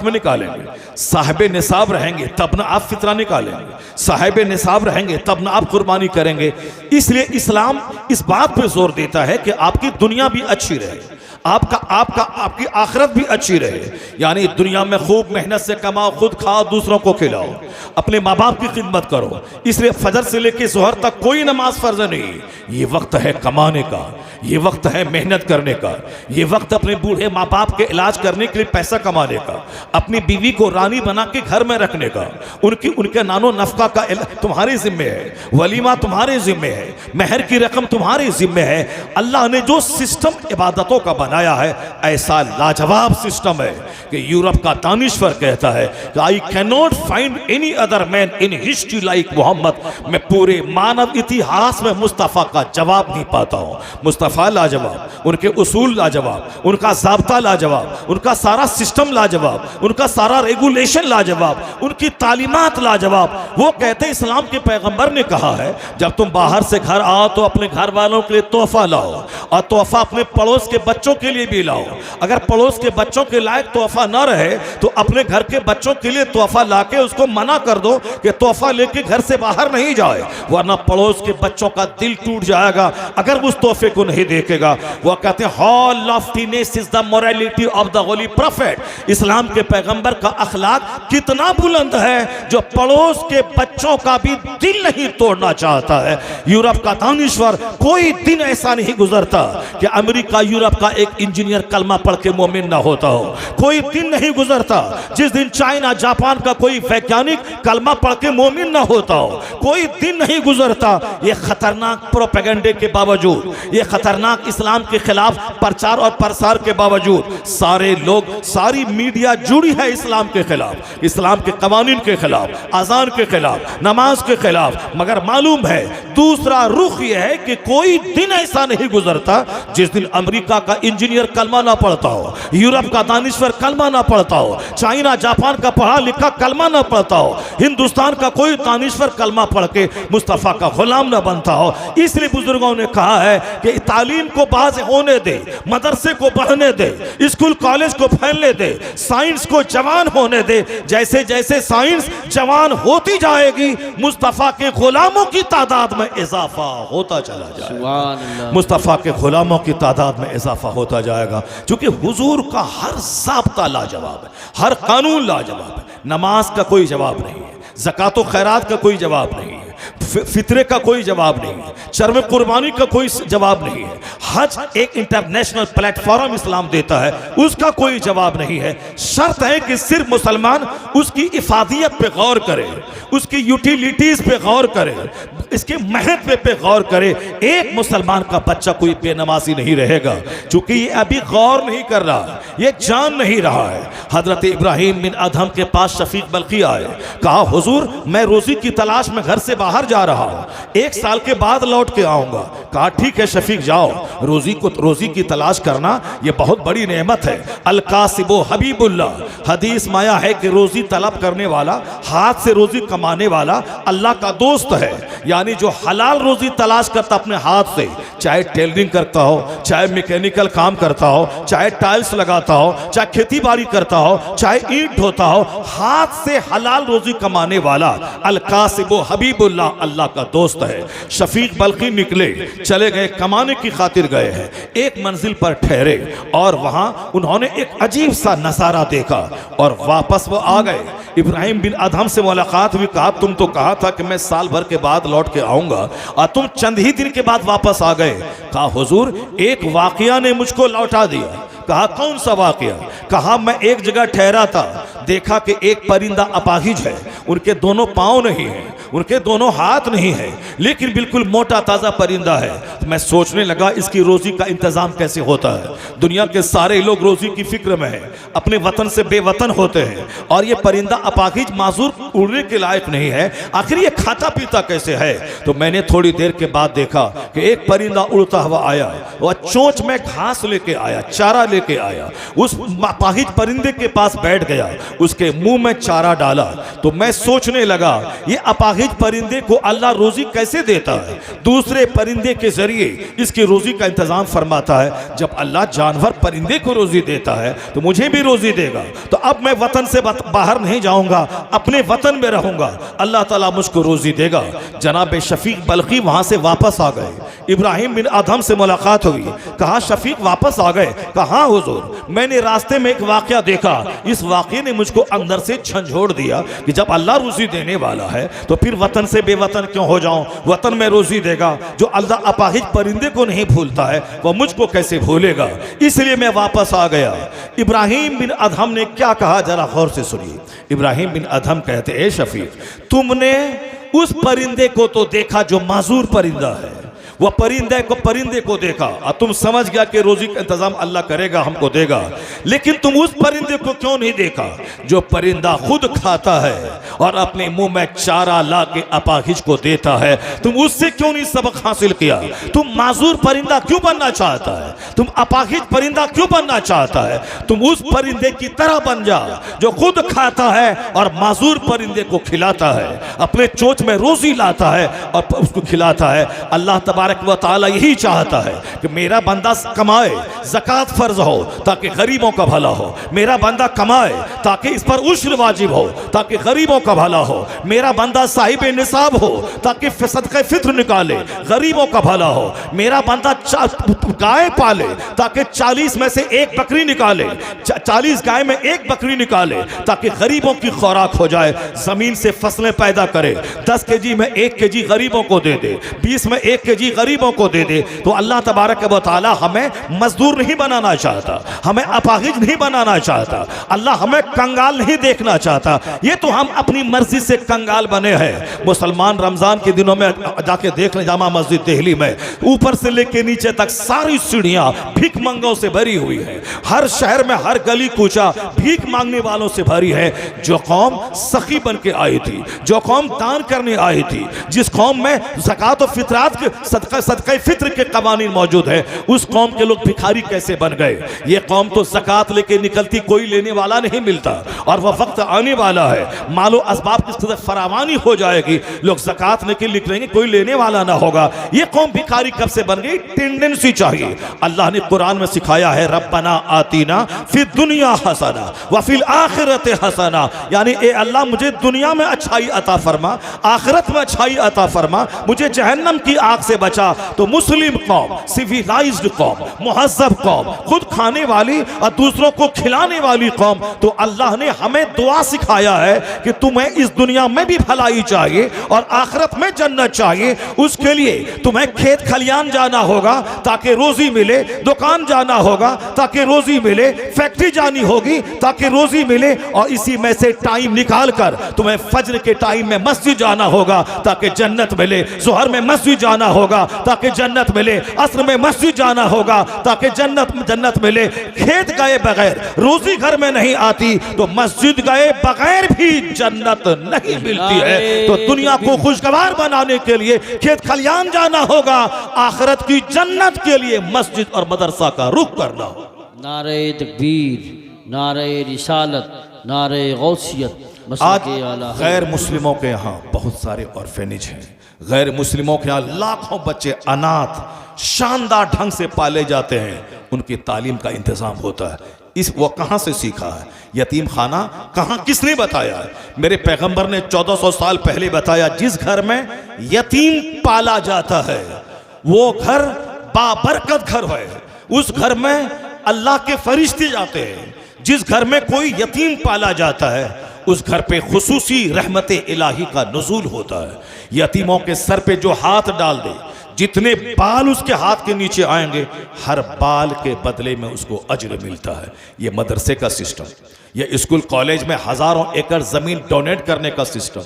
में निकालेंगे। साहिब निसाब रहेंगे तब ना आप फितरा निकालेंगे, साहिब निसाब रहेंगे तब ना आप कुर्बानी करेंगे। इसलिए इस्लाम इस बात पे जोर देता है कि आपकी दुनिया भी अच्छी रहे, आपकी आखिरत भी अच्छी रहे। यानी दुनिया में खूब मेहनत से कमाओ, खुद खाओ, दूसरों को खिलाओ, अपने माँ बाप की खिदमत करो। इसलिए फजर से लेकर ज़ोहर तक कोई नमाज फर्ज नहीं। ये वक्त है कमाने का, ये वक्त है मेहनत करने का, ये वक्त अपने बूढ़े माँ बाप के इलाज करने के लिए पैसा कमाने का, अपनी बीवी को रानी बना के घर में रखने का, उनके नानो नफका का तुम्हारे जिम्मे है, वलीमा तुम्हारे जिम्मे है, मेहर की रकम तुम्हारे जिम्मे है। अल्लाह ने जो सिस्टम इबादतों का बनाया है ऐसा लाजवाब सिस्टम है कि यूरोप का दानिश्वर कहता है कि I can not find any other man in history like Muhammad. मैं पूरे मानव इतिहास में मुस्तफ़ा का जवाब नहीं पाता हूँ। मुस्तफ़ा लाजवाब, उनके उसूल लाजवाब, उनका ज़ाब्ता लाजवाब, उनका सारा सिस्टम लाजवाब, उनका सारा रेगुलेशन लाजवाब, उनकी तालीमात लाजवाब। वो कहते इस्लाम के पैगंबर ने कहा है जब तुम बाहर से घर आओ तो अपने घर वालों के लिए तोहफा लाओ, और तोहफा अपने पड़ोस के बच्चों के लिए भी लाओ। अगर पड़ोस के बच्चों के लायक तोहफा ना रहे तो अपने घर के बच्चों के लिए तोहफा लाके उसको मना कर दो कि तोहफा लेके घर से बाहर नहीं जाए, वरना पड़ोस के बच्चों का दिल टूट जाएगा अगर उस तोहफे को नहीं देखेगा। वो कहते हैं whole loftiness is the morality of the holy prophet. इस्लाम के पैगंबर का अखलाक कितना बुलंद है जो पड़ोस के बच्चों का भी दिल नहीं तोड़ना चाहता है। यूरोप का दानिश्वर, कोई दिन ऐसा नहीं गुजरता कि अमेरिका यूरोप का एक इंजीनियर कलमा पढ़ के मोमिन ना होता हो। कोई दिन नहीं गुजरता जिस दिन चाइना जापान का कोई वैज्ञानिक कलमा पढ़ के मोमिन ना होता हो। कोई दिन नहीं गुजरता ये खतरनाक प्रोपेगेंडे के बावजूद, ये खतरनाक इस्लाम के खिलाफ प्रचार और प्रसार के बावजूद सारे लोग, सारी मीडिया जुड़ी है इस्लाम के खिलाफ, इस्लाम के कवानीन के खिलाफ, अजान के खिलाफ, नमाज के खिलाफ। मगर मालूम है दूसरा रुख यह है कि कोई दिन ऐसा नहीं गुजरता जिस दिन अमेरिका का इंजीनियर कलमा ना पढ़ता हो, यूरोप का दानिश्वर कलमा ना पढ़ता हो, चाइना जापान का पढ़ा लिखा कलमा ना पढ़ता हो, हिंदुस्तान का कोई दानिश्वर कलमा पढ़ के मुस्तफ़ा का गुलाम ना बनता हो। इसलिए बुजुर्गों ने कहा है कि तालीम को बाज होने दे, मदरसे को बढ़ने दे, स्कूल कॉलेज को फैलने दे, साइंस को जवान होने दे। जैसे जैसे साइंस जवान होती जाएगी मुस्तफ़ा के गुलामों की तादाद में इजाफा होता चला जाएगा, मुस्तफ़ा के गुलामों की तादाद में इजाफा होता जाएगा। क्योंकि हुजूर का हर ज़ाब्ता लाजवाब है, हर कानून लाजवाब है। नमाज का कोई जवाब नहीं है, ज़कात व खैरात का कोई जवाब नहीं है, फितरे का कोई जवाब नहीं है, शर्म कुर्बानी का कोई जवाब नहीं है, हज एक इंटरनेशनल प्लेटफॉर्म इस्लाम देता है, उसका कोई जवाब नहीं है। शर्त है कि सिर्फ मुसलमान उसकी इफादियत पे गौर करे, उसकी यूटिलिटीज पे गौर करे, इसके महत्व पे गौर करे। एक मुसलमान का बच्चा कोई बेनमाजी नहीं रहेगा, क्योंकि ये अभी गौर नहीं कर रहा, ये जान नहीं रहा है। हजरत इब्राहिम बिन अदहम के पास शफीक बल्खी आए, कहा हुजूर मैं रोजी की तलाश में घर से बाहर जा रहा हूं, 1 साल के बाद लौट के आऊंगा। कहा ठीक है शफीक जाओ, रोजी की तलाश करना ये बहुत बड़ी नेमत है। अल कासिबो हबीबुल्लाह, हदीस माया है कि रोजी तलब करने वाला, हाथ से रोजी कमाने वाला अल्लाह का दोस्त है। यानी जो हलाल रोजी तलाश करता अपने हाथ से, चाहे टेलरिंग करता हो, चाहे मैकेनिकल काम करता हो, चाहे टाइल्स लगाता हो, चाहे खेती बाड़ी करता हो, चाहे ईंट ढोता हो, हाथ से हलाल रोजी कमाने वाला अल कासिबो हबीबुल्लाह अल्लाह का दोस्त है। शफीक बल्खी निकले, चले गए, कमाने की खातिर गए हैं। एक मंजिल पर ठहरे और वहां उन्होंने एक अजीब सा नजारा देखा और वापस वो आ गए। इब्राहिम बिन अदहम से मुलाकात हुई, कहा तुम तो कहा था कि मैं साल भर के बाद लौट के आऊंगा और तुम चंद ही दिन के बाद वापस आ गए। कहा हुजूर एक वाकया ने मुझको लौटा दिया। कहा कौन सा वाकया? कहा मैं एक जगह ठहरा था, देखा कि एक परिंदा अपाहिज है, उनके दोनों पांव नहीं है, उनके दोनों हाथ नहीं है, लेकिन बिल्कुल मोटा ताज़ा परिंदा है। तो मैं सोचने लगा इसकी रोजी का इंतजाम कैसे होता है। दुनिया के सारे लोग रोजी की फिक्र में हैं, अपने वतन से बेवतन होते हैं, और ये परिंदा अपाहिज माजूर उड़ने के लायक नहीं है, आखिर ये खाता पीता कैसे है। तो मैंने थोड़ी देर के बाद देखा कि एक परिंदा उड़ता हुआ आया, वह चोंच में घास लेके आया, चारा लेके आया, उस अपाहिज परिंदे के पास बैठ गया, उसके मुंह में चारा डाला। तो मैं सोचने लगा ये अपाहिज परिंदे को अल्लाह रोजी कैसे देता है, दूसरे परिंदे के जरिए इसकी रोजी का इंतजाम फरमाता है। जब अल्लाह जानवर परिंदे को रोजी देता है तो मुझे भी रोजी देगा। तो अब मैं वतन से बाहर नहीं जाऊंगा, अपने वतन में रहूंगा, अल्लाह ताला मुझको रोजी देगा। जनाब शफीक बल्खी वहां से वापस आ गए। इब्राहिम बिन अदहम से मुलाकात हुई, कहा शफीक वापस आ गए? कहा हुजूर मैंने रास्ते में एक वाकया देखा, इस वाकये ने मुझको अंदर से झंझोड़ दिया कि जब अल्लाह रोजी देने वाला है तो फिर वतन से बेवतन क्यों हो जाऊं, वतन में रोजी देगा। जो अल्लाह अपाहिज परिंदे को नहीं भूलता है वह मुझको कैसे भूलेगा, इसलिए मैं वापस आ गया। इब्राहिम बिन अदहम ने क्या कहा जरा गौर से सुनिए। इब्राहिम बिन अदहम कहते ए शफीक तुमने उस परिंदे को तो देखा जो माजूर परिंदा है, वह परिंदे को देखा और तुम समझ गया कि रोजी का इंतजाम अल्लाह करेगा, हमको देगा, लेकिन तुम उस परिंदे को क्यों नहीं देखा जो परिंदा खुद खाता है और अपने मुंह में चारा ला के अपाहिज को देता है? तुम उससे क्यों नहीं सबक हासिल किया? तुम माजूर परिंदा क्यों बनना चाहता है, तुम अपाहिज परिंदा क्यों बनना चाहता है? तुम उस परिंदे की तरह बन जा जो खुद खाता है और माजूर परिंदे को खिलाता है, अपने चोंच में रोजी लाता है और उसको खिलाता है। अल्लाह तबारक व तआला यही चाहता है कि मेरा बंदा कमाए, ज़कात फर्ज हो ताकि गरीबों का भला हो, मेरा बंदा कमाए ताकि इस पर उश्र वाजिब हो ताकि गरीबों का भला हो, मेरा बंदा साहिब निसाब हो ताकि सदक़े फित्र निकाले, गरीबों का भला हो, मेरा बंदा गाय पाले ताकि 40 में से एक बकरी निकाले, 40 गाय में एक बकरी निकाले ताकि गरीबों की खुराक हो जाए, जमीन से फसलें पैदा करे, 10 केजी में 1 केजी गरीबों को दे दे, 20 में 1 केजी गरीबों को दे दे। तो अल्लाह तबारक व तआला हमें मजदूर नहीं बनाना चाहता, हमें अपाहिज नहीं बनाना चाहता, अल्लाह हमें कंगाल नहीं देखना चाहता। ये तो हम अपनी मर्जी से कंगाल बने हैं। मुसलमान रमजान के दिनों में जाके देख लें, जामा मस्जिद दिल्ली में ऊपर से लेके नीचे तक सारी सीढ़ियां भीख मंगों से भरी हुई है, हर शहर में हर गली कूचा भीख मांगने वालों से भरी है। जो कौम सखी बन के आई थी, जो कौम दान करने आई थी, जिस कौम में ज़कात और फितरात सदका फित्र के कवानीन मौजूद है, उस कौम के लोग भिखारी कैसे बन गए। ये कौम तो ज़कात लेके निकलती, कोई लेने वाला नहीं मिलता, और वह वक्त आने वाला है मालो असबाब की तरफ फरावानी हो जाएगी, लोग ज़कात लेके निकलेंगे, कोई लेने वाला ना होगा। ये कौम भिखारी कब से बन गई? टेंडेंसी चाहिए। अल्लाह ने कुरान में सिखाया है, रब्बना आतीना फिद दुनिया हसना व फिल आखिरत हसना, यानी ए अल्लाह मुझे दुनिया में अच्छाई अता फरमा, आखिरत में अच्छाई अता फरमा, मुझे जहन्नम की आग से बचा। तो मुस्लिम कौम, सिविलाइज्ड कौम, मुहज़्ज़ब कौम, खुद खाने वाली और दूसरों को खिलाने वाली कौम, तो अल्लाह ने हमें दुआ सिखाया है कि तुम्हें इस दुनिया में भी भलाई चाहिए और आखिरत में जन्नत चाहिए। उसके लिए तुम्हें खेत खलियान जाना होगा ताकि रोजी मिले, दुकान जाना होगा ताकि रोजी मिले, फैक्ट्री जानी होगी ताकि रोजी मिले, और इसी में से टाइम निकाल कर तुम्हें फज्र के टाइम में मस्जिद जाना होगा ताकि जन्नत मिले, ज़ोहर में मस्जिद जाना होगा ताकि जन्नत मिले, अस्र में मस्जिद जाना होगा ताकि जन्नत मिले। खेत गए बगैर रोजी घर में नहीं आती, तो मस्जिद गए बगैर भी जन्नत नहीं मिलती है। तो दुनिया को खुशगवार बनाने के लिए खेत खलियान जाना होगा, आखिरत की जन्नत के लिए मस्जिद और मदरसा का रुख करना होगा। नारे तकबीर, नारे रिसालत, नारे गौसियत। आज गैर मुस्लिमों के यहाँ बहुत सारे ऑर्फेनेज हैं, गैर मुस्लिमों के यहाँ लाखों बच्चे अनाथ शानदार ढंग से पाले जाते हैं, उनकी तालीम का इंतजाम होता है। वो कहाँ से सीखा है? यतीम खाना कहाँ, किसने बताया है? मेरे पैगंबर ने 1400 साल पहले बताया, जिस घर में यतीम पाला जाता है वो घर बाबरकत घर है, उस घर में अल्लाह के फरिश्ते जाते हैं। जिस घर में कोई यतीम पाला जाता है उस घर पे खुसूसी रहमत इलाही का नुज़ूल होता है। यतीमों के सर पे जो हाथ डाल दे, जितने बाल उसके हाथ के नीचे आएंगे, हर बाल के बदले में उसको अज्र मिलता है। ये मदरसे का सिस्टम, ये स्कूल कॉलेज में हजारों एकड़ जमीन डोनेट करने का सिस्टम,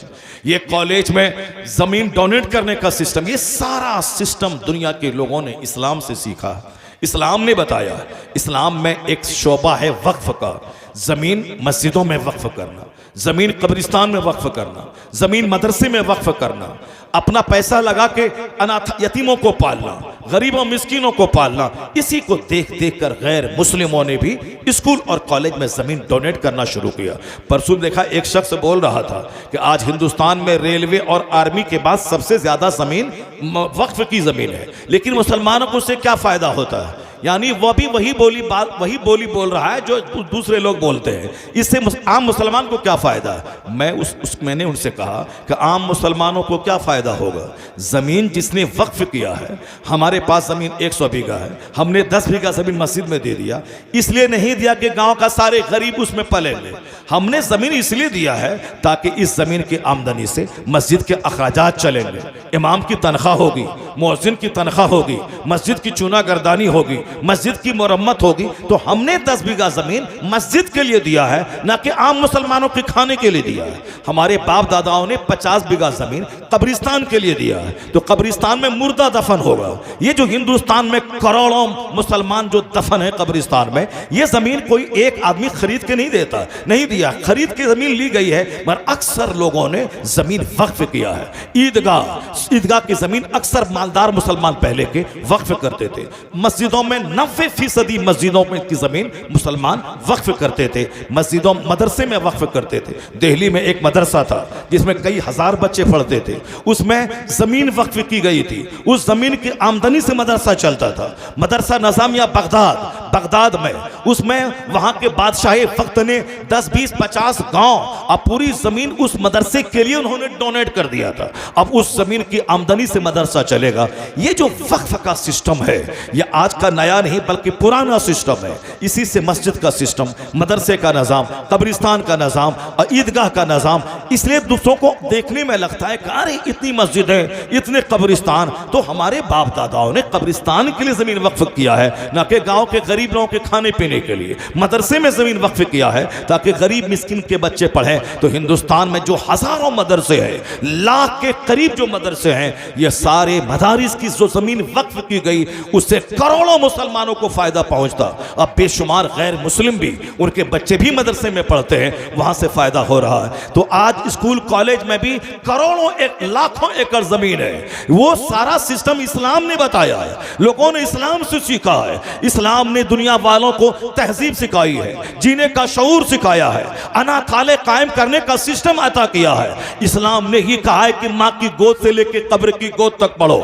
ये कॉलेज में जमीन डोनेट करने का सिस्टम, ये सारा सिस्टम दुनिया के लोगों ने इस्लाम से सीखा, इस्लाम ने बताया। इस्लाम में एक शोबा है वक्फ का, जमीन मस्जिदों में वक्फ करना, जमीन कब्रिस्तान में वक्फ करना, जमीन मदरसे में वक्फ करना, अपना पैसा लगा के अनाथ यतीमों को पालना, गरीबों मिस्किनों को पालना। इसी को देख देख कर गैर मुस्लिमों ने भी स्कूल और कॉलेज में जमीन डोनेट करना शुरू किया। परसों देखा एक शख्स बोल रहा था कि आज हिंदुस्तान में रेलवे और आर्मी के बाद सबसे ज्यादा जमीन वक्फ की जमीन है, लेकिन मुसलमानों को उससे क्या फायदा होता है? यानी वह भी वही बोली बोल रहा है जो दूसरे लोग बोलते हैं। इससे आम मुसलमान को क्या फायदा है? मैंने उनसे कहा कि आम मुसलमानों को क्या फायदा होगा? जमीन जिसने वक्फ किया है, हमारे पास जमीन 100 बीघा है, हमने 10 बीघा जमीन मस्जिद में दे दिया, इसलिए नहीं दिया कि गांव का सारे गरीब उसमें पलेंगे। हमने जमीन इसलिए दिया है ताकि इस जमीन की आमदनी से मस्जिद के अखराजात चलेंगे, इमाम की तनख्वाह होगी, मुअज्जिन की तनख्वाह होगी, मस्जिद की चूना गर्दानी होगी, मस्जिद की मरम्मत होगी। तो हमने 10 बीघा जमीन मस्जिद के लिए दिया है, ना कि आम मुसलमानों के खाने के लिए दिया है। हमारे बाप दादाओं ने 50 बीघा जमीन कब्रिस्तान के लिए दिया है, तो कब्रिस्तान में मुर्दा दफन होगा। ये जो हिंदुस्तान में करोड़ों मुसलमान जो दफन है कब्रिस्तान में, ये जमीन कोई एक आदमी खरीद के नहीं देता, नहीं दिया, खरीद के जमीन ली गई है, मगर अक्सर लोगों ने जमीन वक्फ किया है। ईदगाह की जमीन अक्सर मालदार मुसलमान पहले के वक्फ करते थे। मस्जिदों में 90% मस्जिदों में की जमीन मुसलमान वक्फ करते थे, मस्जिदों मदरसे में वक्फ करते थे। दिल्ली में एक मदरसा था जिसमें कई हजार बच्चे पढ़ते थे, उसमें जमीन वक्फ की गई थी, उस जमीन की आमदनी से मदरसा चलता था। मदरसा नज़ामिया बगदाद में, उसमें वहां के बादशाह वक्त ने 10, 20, 50 गांव और पूरी जमीन उस मदरसे के लिए उन्होंने डोनेट कर दिया था। अब उस जमीन की आमदनी से मदरसा चलेगा। ये जो वक्फ का सिस्टम है, ये आज का नया नहीं बल्कि पुराना सिस्टम है। इसी से मस्जिद का सिस्टम, मदरसे का निज़ाम, कब्रिस्तान का निज़ाम और ईदगाह का निज़ाम। इसलिए दूसरों को देखने में लगता है कि अरे इतनी मस्जिदें, इतने कब्रिस्तान, तो हमारे बाप दादाओं ने कब्रिस्तान के लिए जमीन वक्फ किया है, ना कि गांव के गरीब लोगों के खाने पीने के लिए मदरसे में ज़मीन वक्फ किया है ताकि गरीब मिस्किन के बच्चे पढ़ें। तो हिंदुस्तान में जो हज़ारों मदरसे हैं, लाख के करीब जो मदरसे हैं, ये सारे मदारिस की जो ज़मीन वक्फ की गई उससे करोड़ों मुसलमानों को फ़ायदा पहुँचता। अब बेशुमार गैर मुस्लिम भी, उनके बच्चे भी मदरसे में पढ़ते हैं, वहाँ से फ़ायदा हो रहा है। तो आज स्कूल कॉलेज में भी करोड़ों लाखों एकड़ ज़मीन है। वो सारा सिस्टम इस्लाम ने बताया है, लोगों ने इस्लाम से सीखा है। इस्लाम ने दुनिया वालों को तहजीब सिखाई है, जीने का शऊर सिखाया है, अनाथालय कायम करने का सिस्टम अता किया है। इस्लाम ने ही कहा है कि माँ की गोद से लेकर कब्र की गोद तक पढ़ो,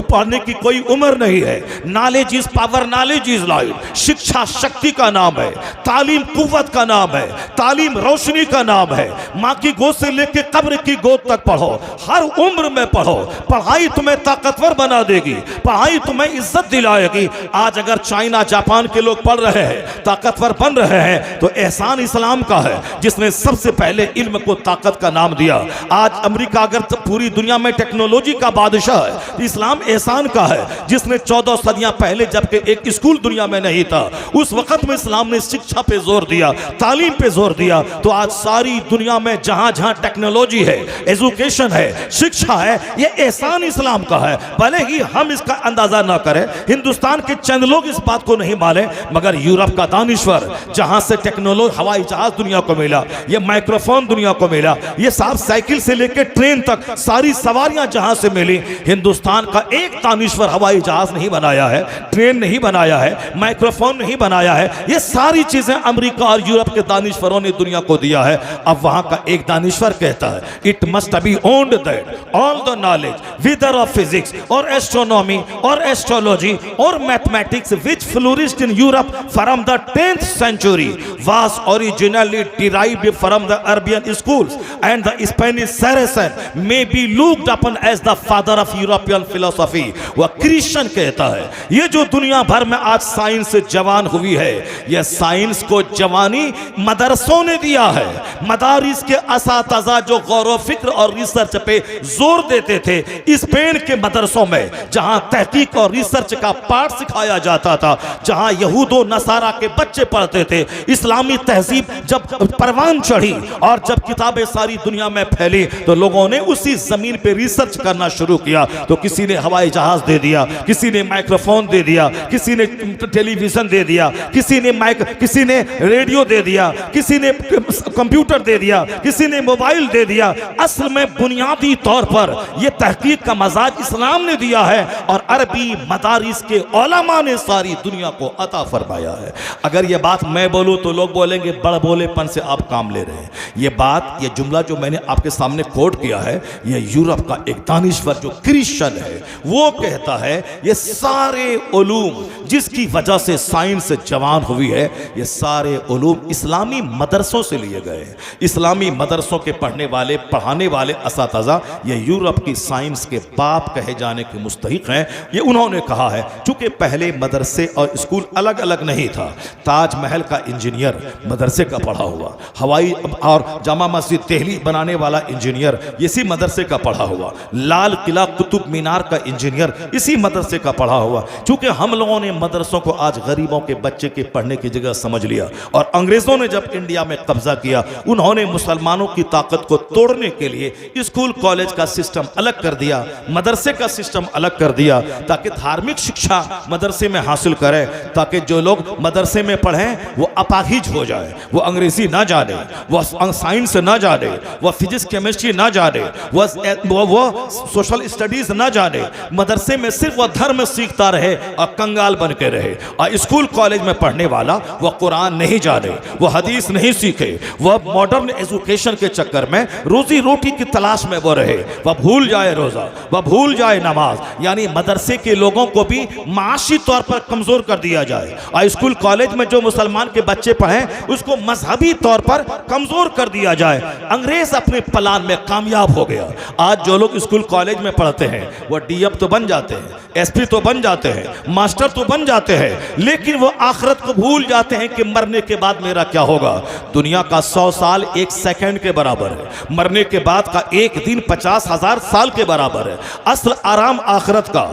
पढ़ने की कोई उम्र नहीं है। Knowledge is power, knowledge is light. शिक्षा शक्ति का नाम है, तालीम कुव्वत का नाम है, तालीम रोशनी का नाम है। माँ की गोद से लेकर कब्र की गोद तक पढ़ो, हर उम्र में पढ़ो। पढ़ाई तुम्हें ताकतवर बना देगी, पढ़ाई तुम्हें इज्जत दिलाएगी। आज अगर चाइना जापान के लोग पढ़ रहे हैं, ताकतवर बन रहे हैं, तो एहसान इस्लाम का है जिसने सबसे पहले इल्म को ताकत का नाम दिया। आज अमेरिका अगर पूरी दुनिया में टेक्नोलॉजी का बादशाह है, तो इस्लाम एहसान का है जिसने 14 सदियां पहले जबकि एक स्कूल दुनिया में नहीं था, उस वक्त में इस्लाम ने शिक्षा पे जोर दिया, तालीम पे जोर दिया। तो आज सारी दुनिया में जहां जहां टेक्नोलॉजी है, एजुकेशन है, शिक्षा है, ये एहसान इस्लाम का है। भले ही हम इसका अंदाजा ना करें, हिंदुस्तान के चंद लोग इस बात को नहीं माने, मगर यूरोप का दानिश्वर जहां से टेक्नोलॉजी, हवाई जहाज दुनिया को मिला, ये माइक्रोफोन दुनिया को मिला, ये साफ साइकिल से लेकर ट्रेन तक सारी सवारियां जहां से मिली, हिंदुस्तान का एक दानिश्वर हवाई जहाज नहीं बनाया है, ट्रेन नहीं बनाया है, माइक्रोफोन नहीं बनाया है। ये सारी चीजें अमेरिका और यूरोप के दानिश्वरों ने दुनिया को दिया है। अब वहां का एक दानिश्वर कहता है, it must be owned that all the knowledge whether of physics और एस्ट्रोनॉमी और एस्ट्रोलॉजी और mathematics which flourished in Europe from the 10th century was originally derived from the Arabian schools, and the Spanish Saracen may be looked upon as the father of European philosophy। वह Christian कहता है, ये जो दुनिया भर में आज science से जवान हुई है, यह साइंस को जवानी मदरसों ने दिया है। मदारिस के असातिज़ा जो गौर व फिक्र और रिसर्च पे जोर देते थे, स्पेन के मदरसों में जहां तहकीक और रिसर्च का पाठ सिखाया जाता था, जहां यहूदो नसारा के बच्चे पढ़ते थे, इस्लामी तहजीब जब परवान चढ़ी और जब किताबें सारी दुनिया में फैली, तो लोगों ने उसी जमीन पे रिसर्च करना शुरू किया। तो किसी ने हवाई जहाज दे दिया, किसी ने माइक्रोफोन दे दिया, किसी ने टेलीविजन दे दिया, किसी ने रेडियो दे दिया, किसी ने कंप्यूटर दे दिया, किसी ने मोबाइल दे दिया। असल में बुनियादी तौर पर यह तहकीक का मजाज इस्लाम ने दिया है और अरबी मदारिस के उलमा ने सारी दुनिया को अता फरमाया है। अगर यह बात मैं बोलूं तो लोग बोलेंगे बड़ बोलेपन से आप काम ले रहे हैं। यह जुमला जो मैंने आपके सामने कोट किया है, यह यूरोप का एक दानिश्वर जो क्रिश्चियन है, वो कहता है ये सारे उलूम जिसकी वजह से साइंस जवान हुई है, ये सारे उलूम इस्लामी मदरसों से लिए गए हैं। इस्लामी मदरसों के पढ़ने वाले, पढ़ाने वाले असातिज़ा ये यूरोप की साइंस के बाप कहे जाने के मुस्तहिक हैं। ये उन्होंने कहा है, चूंकि पहले मदरसे और स्कूल अलग अलग नहीं था। ताजमहल का इंजीनियर मदरसे का पढ़ा हुआ, हवाई और जामा मस्जिद दिल्ली बनाने वाला इंजीनियर इसी मदरसे का पढ़ा हुआ, लाल किला कुतुब मीनार का इंजीनियर इसी मदरसे का पढ़ा हुआ। चूंकि हम लोगों ने मदरसों को आज गरीबों के बच्चे के पढ़ने की जगह समझ लिया, और अंग्रेजों ने जब इंडिया में कब्जा किया, उन्होंने मुसलमानों की ताकत को तोड़ने के लिए स्कूल कॉलेज का सिस्टम अलग कर दिया, मदरसे का सिस्टम अलग कर दिया, ताकि धार्मिक शिक्षा मदरसे में हासिल करें, ताकि जो लोग मदरसे में पढ़ें वो अपाहिज हो जाए, वो अंग्रेजी ना जाने, वह साइंस ना जाने, वह फिजिक्स केमिस्ट्री ना जाने, वह सोशल स्टडीज ना जाने, मदरसे में सिर्फ वह धर्म सीखता रहे और कंगाल बन के रहे। और स्कूल कॉलेज में पढ़ने वाला वह कुरान नहीं जाने, वह हदीस नहीं सीखे, वह मॉडर्न एजुकेशन के चक्कर में रोजी रोटी की तलाश में वो रहे, वह भूल जाए रोजा, वह भूल जाए नमाज। यानी मदरसे के लोगों को भी माशी तौर पर कमजोर कर दिया जाए, और स्कूल कॉलेज में जो मुसलमान के बच्चे पढ़ें उसको मजहबी तौर पर कमजोर कर दिया जाए। अंग्रेज अपने प्लान में कामयाब हो गया। आज जो लोग स्कूल कॉलेज में पढ़ते हैं वो डीएम तो बन जाते हैं, एसपी तो बन जाते हैं, मास्टर तो बन जाते हैं, लेकिन वो आखिरत को भूल जाते हैं कि मरने के बाद मेरा क्या होगा। दुनिया का 100 साल 1 सेकंड के बराबर है, मरने के बाद का एक दिन 50,000 साल के बराबर है। असल आराम आखिरत का,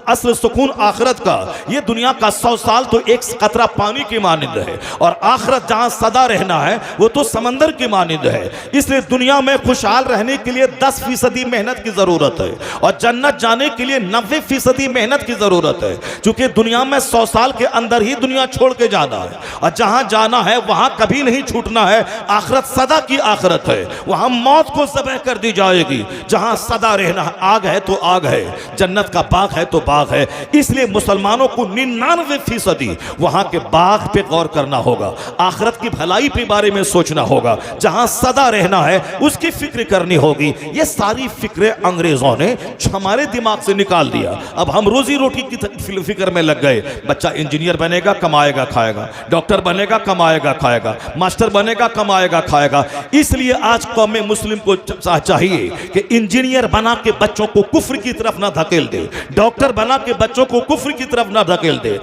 असल सुकून आखिरत का, ये दुनिया का 100 साल तो एक कतरा पानी की मानिंद है, और आखिरत जहां सदा रहना है वो तो समंदर की मानिंद है। इसलिए दुनिया में खुशहाल रहने के लिए 10% मेहनत की जरूरत है, और जन्नत जाने के लिए 90% मेहनत की जरूरत है। क्योंकि दुनिया में 100 साल के अंदर ही दुनिया छोड़ के जाना है, और जहां जाना है वहां कभी नहीं छूटना है। आखिरत सदा की आखिरत है, वहां मौत को ज़बह कर दी जाएगी। जहां सदा रहना है, आग है तो आग है, जन्नत का बाग है तो बाग है। इसलिए मुसलमानों को 99% वहां के बाग पे गौर करना होगा, आखिरत की भलाई के बारे में सोचना होगा, जहां सदा रहना है उसकी फिक्र करनी होगी। ये सारी फिक्रें अंग्रेजों ने हमारे दिमाग से निकाल दिया। अब हम रोजी रोटी की फिक्र में लग गए। बच्चा इंजीनियर बनेगा, कमाएगा खाएगा, डॉक्टर बनेगा, कमाएगा खाएगा, मास्टर बनेगा, कमाएगा खाएगा। इसलिए आज कौम मुस्लिम को चाहिए कि इंजीनियर बना के बच्चों को कुफ्र की तरफ ना धकेल दे, डॉक्टर बना के बच्चों को कुफ्र की तरफ ना धकेल दे,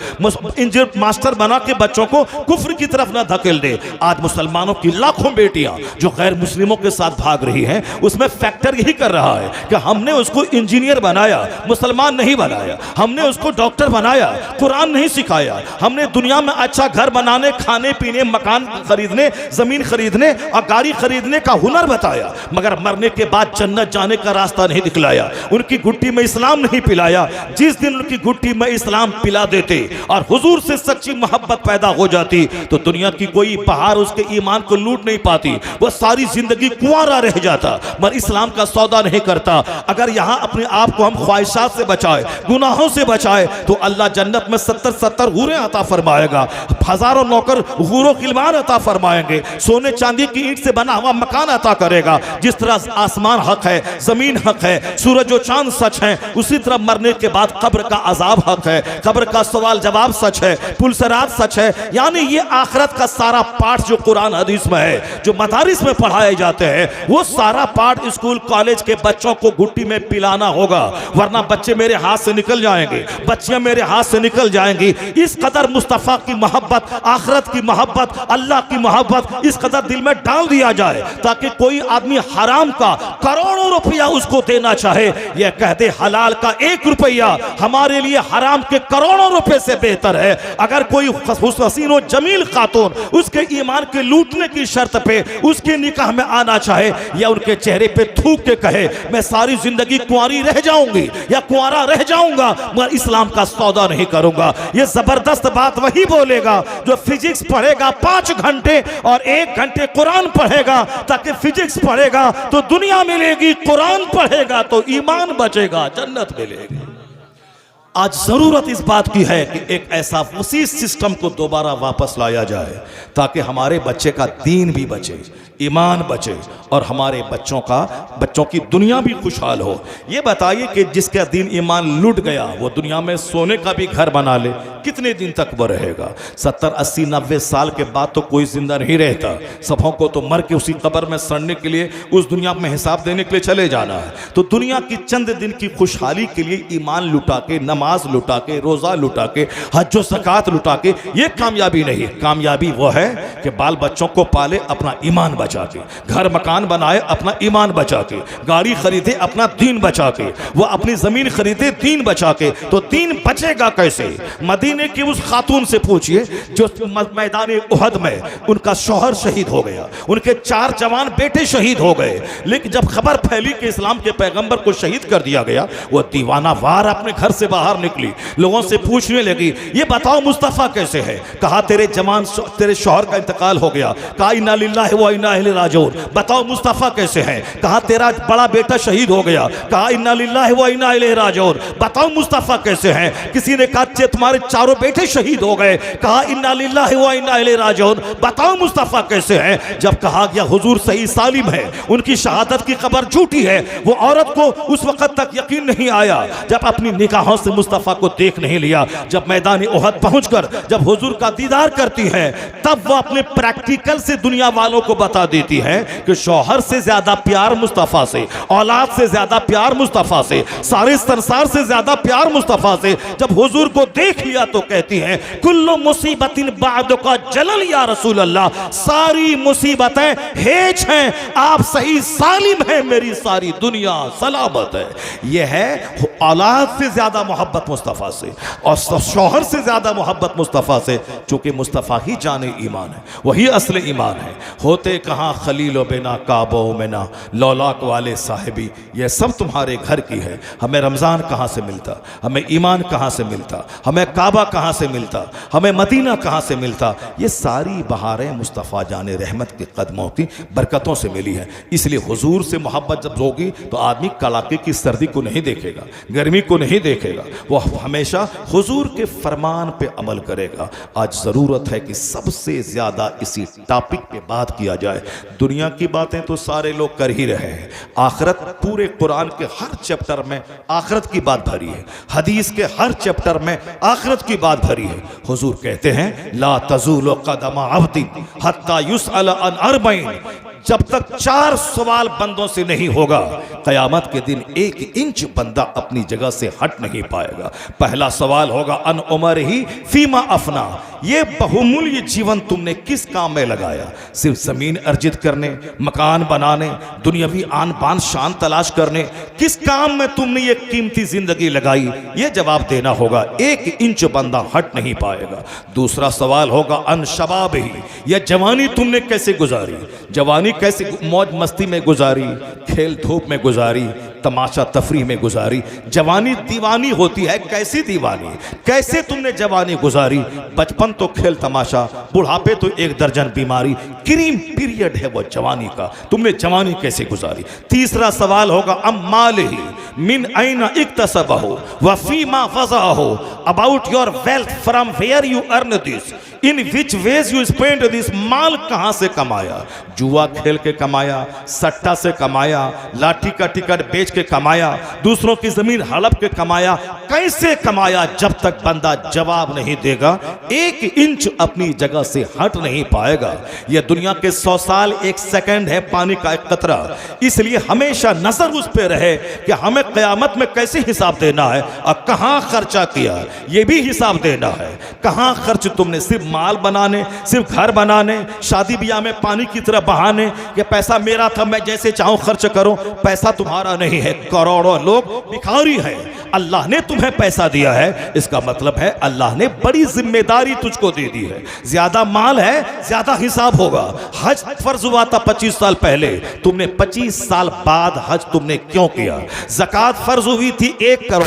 मास्टर बना के बच्चों को कुफ्र की तरफ ना धकेल दे। आज मुसलमानों की लाखों बेटियां जो गैर मुस्लिमों के साथ भाग रही हैं, उसमें फैक्टर यही कर रहा है कि हमने उसको इंजीनियर बनाया, मुसलमान नहीं बनाया, हमने उसको डॉक्टर बनाया, कुरान नहीं सिखाया, हमने दुनिया में अच्छा घर बनाने, खाने पीने, मकान खरीदने, जमीन खरीदने और गाड़ी खरीदने का हुनर बताया, मगर मरने के बाद जन्नत जाने का रास्ता नहीं दिखलाया। उनकी गुट्टी में इस्लाम नहीं पिलाया। जिस दिन उनकी गुट्टी में इस्लाम पिला देते और हुजूर से सच्ची मोहब्बत पैदा हो जाती तो दुनिया की कोई पहाड़ उसके ईमान को लूट नहीं पाती। वो सारी जिंदगी कुंवारा रह जाता, मगर इस्लाम का सौदा नहीं करता। अगर यहाँ अपने आप को हम ख्वाहिशात से बचाए, गुनाहों से बचाए, तो अल्लाह जन्नत में 70 हूरें अता फरमाएगा, हजारों नौकर हूरों खिलवान अता फरमाएंगे, सोने चांदी की ईंट से बना हुआ मकान अता करेगा। जिस तरह आसमान हक है, जमीन हक है, सूरज और चांद सच है, उसी तरह मरने के बाद कब्र का अजाब हक है, कब्र का सवाल जवाब सच है, पुलसरात सच है। यानी ये आखिरत का सारा पाठ जो कुरान हदीस में है, जो मदारिस में पढ़ाए जाते हैं, वो सारा पाठ स्कूल कॉलेज के बच्चों को गुट्टी में पिलाना होगा, वरना बच्चे मेरे हाथ से निकल जाएंगे, बच्चियां मेरे हाथ से निकल जाएंगी। इस कदर मुस्तफा की मोहब्बत, आखिरत की मोहब्बत, अल्लाह की मोहब्बत इस कदर दिल में डाल दिया जाए ताकि कोई आदमी हराम का करोड़ों रुपया उसको देना चाहे, यह कह दे हलाल का 1 रुपया हमारे लिए हराम के करोड़ों रुपए से बेहतर है। अगर कोई हसीन जमील खातून उसके ईमान के लूटने की शर्त पे उसके निकाह में आना चाहे, या उनके चेहरे पे थूक के कहे मैं सारी जिंदगी कुंवारी रह जाऊंगी या कुंवारा रह जाऊंगा, मगर इस्लाम का सौदा नहीं करूंगा, ये जबरदस्त बात वही बोलेगा जो फिजिक्स पढ़ेगा 5 घंटे और 1 घंटे कुरान पढ़ेगा, ताकि फिजिक्स पढ़ेगा तो दुनिया मिलेगी, कुरान पढ़ेगा तो ईमान बचेगा, जन्नत मिलेगी। आज जरूरत इस बात की है कि एक ऐसा वसी सिस्टम को दोबारा वापस लाया जाए ताकि हमारे बच्चे का दीन भी बचे, ईमान बचे, और हमारे बच्चों की दुनिया भी खुशहाल हो। ये बताइए कि जिसका दीन ईमान लूट गया वो दुनिया में सोने का भी घर बना ले, कितने दिन तक वो रहेगा? 70, 80, 90 साल के बाद तो कोई जिंदा नहीं रहता, सबों को तो मर के उसी कब्र में सड़ने के लिए उस दुनिया में हिसाब देने के लिए चले जाना है। तो दुनिया की चंद दिन की खुशहाली के लिए ईमान लुटा के, नमाज लुटा के, रोजा लुटा के, हज व ज़कात लुटा के, ये कामयाबी नहीं है। कामयाबी वो है कि बाल बच्चों को पाले अपना ईमान बचा के, घर मकान बनाए अपना ईमान बचा के, गाड़ी खरीदे अपना दीन बचा के, वो अपनी जमीन खरीदे दीन बचा के। तो दीन बचेगा कैसे? मदीने की उस खातून से पूछिए जो मैदान उहद में उनका शौहर शहीद हो गया, उनके 4 जवान बेटे शहीद हो गए, लेकिन जब खबर फैली कि इस्लाम के पैगंबर को शहीद कर दिया गया, वो दीवाना वार अपने घर से बाहर निकली, लोगों से पूछने लगी ये बताओ मुस्तफा कैसे है? कहा तेरे शौहर का इंतकाल हो गया। कहा इन्ना लिल्लाहि व इन्ना इलैहि राजिऊन। बताओ मुस्तफा कैसे है? कहा तेरा बड़ा बेटा शहीद हो गया। कहा इन्ना लिल्लाहि व इन्ना इलैहि राजिऊन। बताओ मुस्तफा कैसे है? किसी ने कहा तुम्हारे 4 बेटे शहीद हो गए। कहा इन्ना लिल्लाहि व इन्ना इलैहि राजिऊन। बताओ मुस्तफा कैसे है? जब कहा गया हुजूर सही सालिम है, उनकी शहादत की खबर झूठी है, वो औरत को उस वक्त तक यकीन नहीं आया जब अपनी निगाहों से मुस्तफा को देख नहीं लिया। जब मैदान उहद पहुंचकर जब हुजूर का दीदार करती है, तब वो अपने प्रैक्टिकल से दुनिया वालों को बता देती है कि शौहर से ज्यादा प्यार मुस्तफा से, औलाद से ज्यादा प्यार मुस्तफा से, सारे संसार से ज्यादा प्यार मुस्तफा से। जब हुजूर को देख लिया तो कहती हैं कुल्लु मुसीबतिन बादुका जलल या रसूल अल्लाह, सारी मुसीबतें हेज हैं, आप सही सालिम हैं, मेरी सारी दुनिया सलामत है। यह है औलाद से ज्यादा मोहब्बत मोहब्बत मुस्तफ़ा से, और शौहर से ज़्यादा मोहब्बत मुस्तफ़ा से, चूँकि मुस्तफ़ा ही जाने ईमान है, वही असल ईमान है। होते कहाँ खलीलो बिना काबो मिना लौलाक वाले साहिबी, ये सब तुम्हारे घर की है। हमें रमज़ान कहाँ से मिलता, हमें ईमान कहाँ से मिलता, हमें काबा कहाँ से मिलता, हमें मदीना कहाँ से मिलता। ये सारी बहारें मुस्तफ़ा जाने रहमत के कदमों की बरकतों से मिली हैं। इसलिए हुजूर से मोहब्बत जब होगी तो आदमी कड़ाके की सर्दी को नहीं देखेगा, गर्मी को नहीं देखेगा, वो हमेशा हुजूर के फरमान पे अमल करेगा। आज ज़रूरत है कि सबसे ज़्यादा इसी टॉपिक पे बात किया जाए। दुनिया की बातें तो सारे लोग कर ही रहे हैं, आखिरत पूरे कुरान के हर चैप्टर में आखिरत की बात भरी है, हदीस के हर चैप्टर में आखिरत की बात भरी है। हुजूर कहते हैं ला तज़ूलु क़दमा अब्दिन हत्ता युसअल अन अर्बईन, जब तक 4 सवाल बंदों से नहीं होगा, क़यामत के दिन 1 इंच बंदा अपनी जगह से हट नहीं पाएगा। पहला सवाल होगा अन उमर ही फीमा अफना, ये बहुमूल्य जीवन तुमने किस काम में लगाया? सिर्फ जमीन अर्जित करने, मकान बनाने, दुनियावी आन बान शान तलाश करने, किस काम में तुमने ये कीमती जिंदगी लगाई? ये जवाब देना होगा। 1 इंच बंदा हट नहीं पाएगा। दूसरा सवाल होगा अन शबाब ही, यह जवानी तुमने कैसे गुजारी? जवानी कैसे मौज मस्ती में गुजारी, खेल धूप में गुजारी, तमाशा तफरीह में गुजारी? जवानी दीवानी होती है, कैसी दीवानी, कैसे तुमने जवानी गुजारी? बचपन तो खेल तमाशा, बुढ़ापे तो 1 दर्जन बीमारी, क्रीम पीरियड है वो जवानी का, तुमने जवानी कैसे गुजारी? तीसरा सवाल होगा अम्माल ही मिन ऐना इक्तसबहु व फीमा फज़अहु, about your wealth, from where you earn this, in which ways you spend this, माल कहां से कमाया? जुआ खेल के कमाया, सट्टा से कमाया, लाठी का टिकट बेच के कमाया, दूसरों की जमीन हड़प के कमाया, कैसे कमाया? जब तक बंदा जवाब नहीं देगा 1 इंच अपनी जगह से हट नहीं पाएगा। यह दुनिया के 100 साल 1 सेकंड है, पानी का 1 कतरा। इसलिए हमेशा नजर उस पे रहे कि हमें क़यामत में कैसे हिसाब देना है और कहां खर्चा किया, यह भी हिसाब देना है। कहां खर्च तुमने, सिर्फ माल बनाने, सिर्फ घर बनाने, शादी ब्याह में पानी की तरह बहाने कि पैसा मेरा था मैं जैसे चाहूं खर्च करो, पैसा तुम्हारा नहीं है। करोड़ों लोग भिखारी हैं, अल्लाह ने तुम्हें पैसा दिया है, इसका मतलब है अल्लाह ने बड़ी जिम्मेदारी तुझको दे दी है। ज्यादा माल है, ज्यादा हिसाब होगा। हज फर्ज हुआ था 25 साल पहले, तुमने 25 साल बाद हज तुमने क्यों किया? ज़कात फर्ज हुई थी 1 करोड़,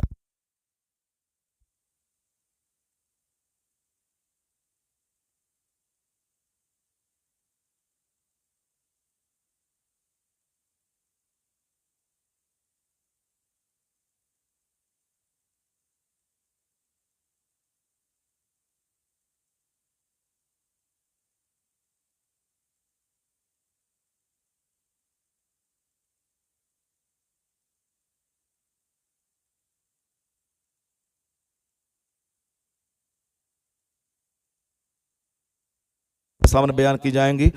सामने बयान की जाएंगी।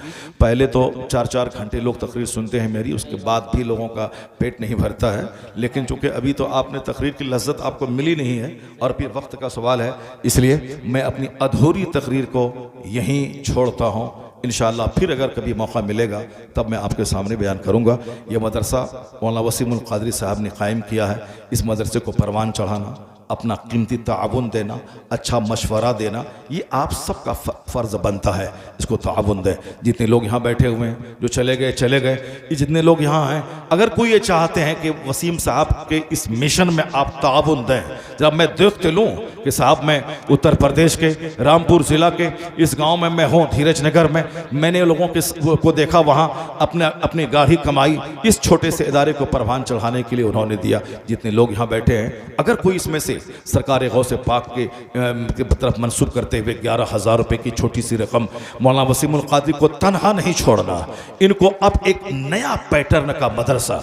पहले तो 4-4 घंटे लोग तकरीर सुनते हैं मेरी, उसके बाद भी लोगों का पेट नहीं भरता है। लेकिन चूंकि अभी तो आपने तकरीर की लज्जत आपको मिली नहीं है और फिर वक्त का सवाल है, इसलिए मैं अपनी अधूरी तकरीर को यहीं छोड़ता हूँ। इंशाअल्लाह फिर अगर कभी मौका मिलेगा तब मैं आपके सामने बयान करूँगा। यह मदरसा मौलाना वसीमुल क़ादरी साहब ने कायम किया है। इस मदरसे को परवान चढ़ाना, अपना कीमती ताउन देना, अच्छा मशवरा देना, ये आप सबका फ़र्ज़ बनता है। इसको ताउन दें। जितने लोग यहाँ बैठे हुए हैं, जो चले गए चले गए, ये जितने लोग यहाँ हैं, अगर कोई ये चाहते हैं कि वसीम साहब के इस मिशन में आप ताउन दें, जब मैं देखते लूँ कि साहब मैं उत्तर प्रदेश के रामपुर ज़िला के इस गाँव में मैं हूँ, धीरज नगर में, मैंने लोगों को देखा, वहाँ अपनी गाढ़ी कमाई इस छोटे से इदारे को परवान चढ़ाने के लिए उन्होंने दिया। जितने लोग यहाँ बैठे हैं, अगर कोई इसमें से सरकार गौसे पाक के तरफ मंसूब करते हुए 11,000 रुपये की छोटी सी रकम मौलाना वसीमुल क़ादरी को तनहा नहीं छोड़ना। इनको अब एक नया पैटर्न का मदरसा,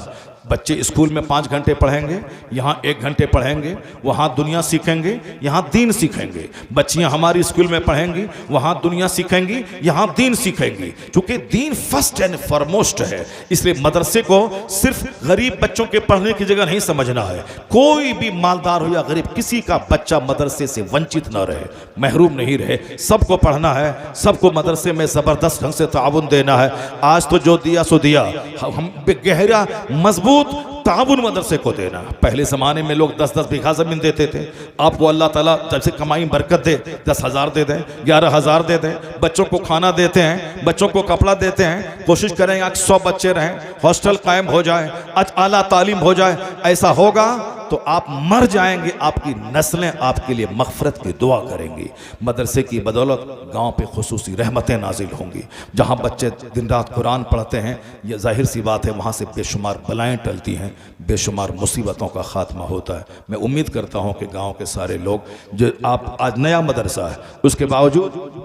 बच्चे स्कूल में 5 घंटे पढ़ेंगे, यहाँ 1 घंटे पढ़ेंगे, वहाँ दुनिया सीखेंगे, यहाँ दीन सीखेंगे। बच्चियाँ हमारी स्कूल में पढ़ेंगी, वहाँ दुनिया सीखेंगी, यहाँ दीन सीखेंगी। क्योंकि दीन फर्स्ट एंड फॉरमोस्ट है, इसलिए मदरसे को सिर्फ गरीब बच्चों के पढ़ने की जगह नहीं समझना है। कोई भी मालदार हो या गरीब, किसी का बच्चा मदरसे से वंचित न रहे, महरूम नहीं रहे। सबको पढ़ना है, सबको मदरसे में ज़बरदस्त ढंग से ताउन देना है। आज तो जो दिया सो दिया, हम गहरा मजबूत ताउन मदरसे को देना। पहले ज़माने में लोग 10-10 बीघा ज़मीन देते थे, आपको अल्लाह ताला जब से कमाई बरकत दे 10,000 दे दें, 11,000 दे दें, बच्चों को खाना देते हैं, बच्चों को कपड़ा देते हैं, कोशिश करें आज 100 बच्चे रहें, हॉस्टल कायम हो जाए, आज आला तालीम हो जाए। ऐसा होगा तो आप मर जाएंगे, आपकी नस्लें आपके लिए मग़फ़िरत की दुआ करेंगी। मदरसे की बदौलत गांव पे खुसूसी रहमतें नाजिल होंगी। जहां बच्चे दिन रात कुरान पढ़ते हैं, ये जाहिर सी बात है वहां से बेशुमार बलाएं टलती हैं, बेशुमार मुसीबतों का खात्मा होता है। मैं उम्मीद करता हूं कि गांव के सारे लोग, जो आप आज नया मदरसा है उसके बावजूद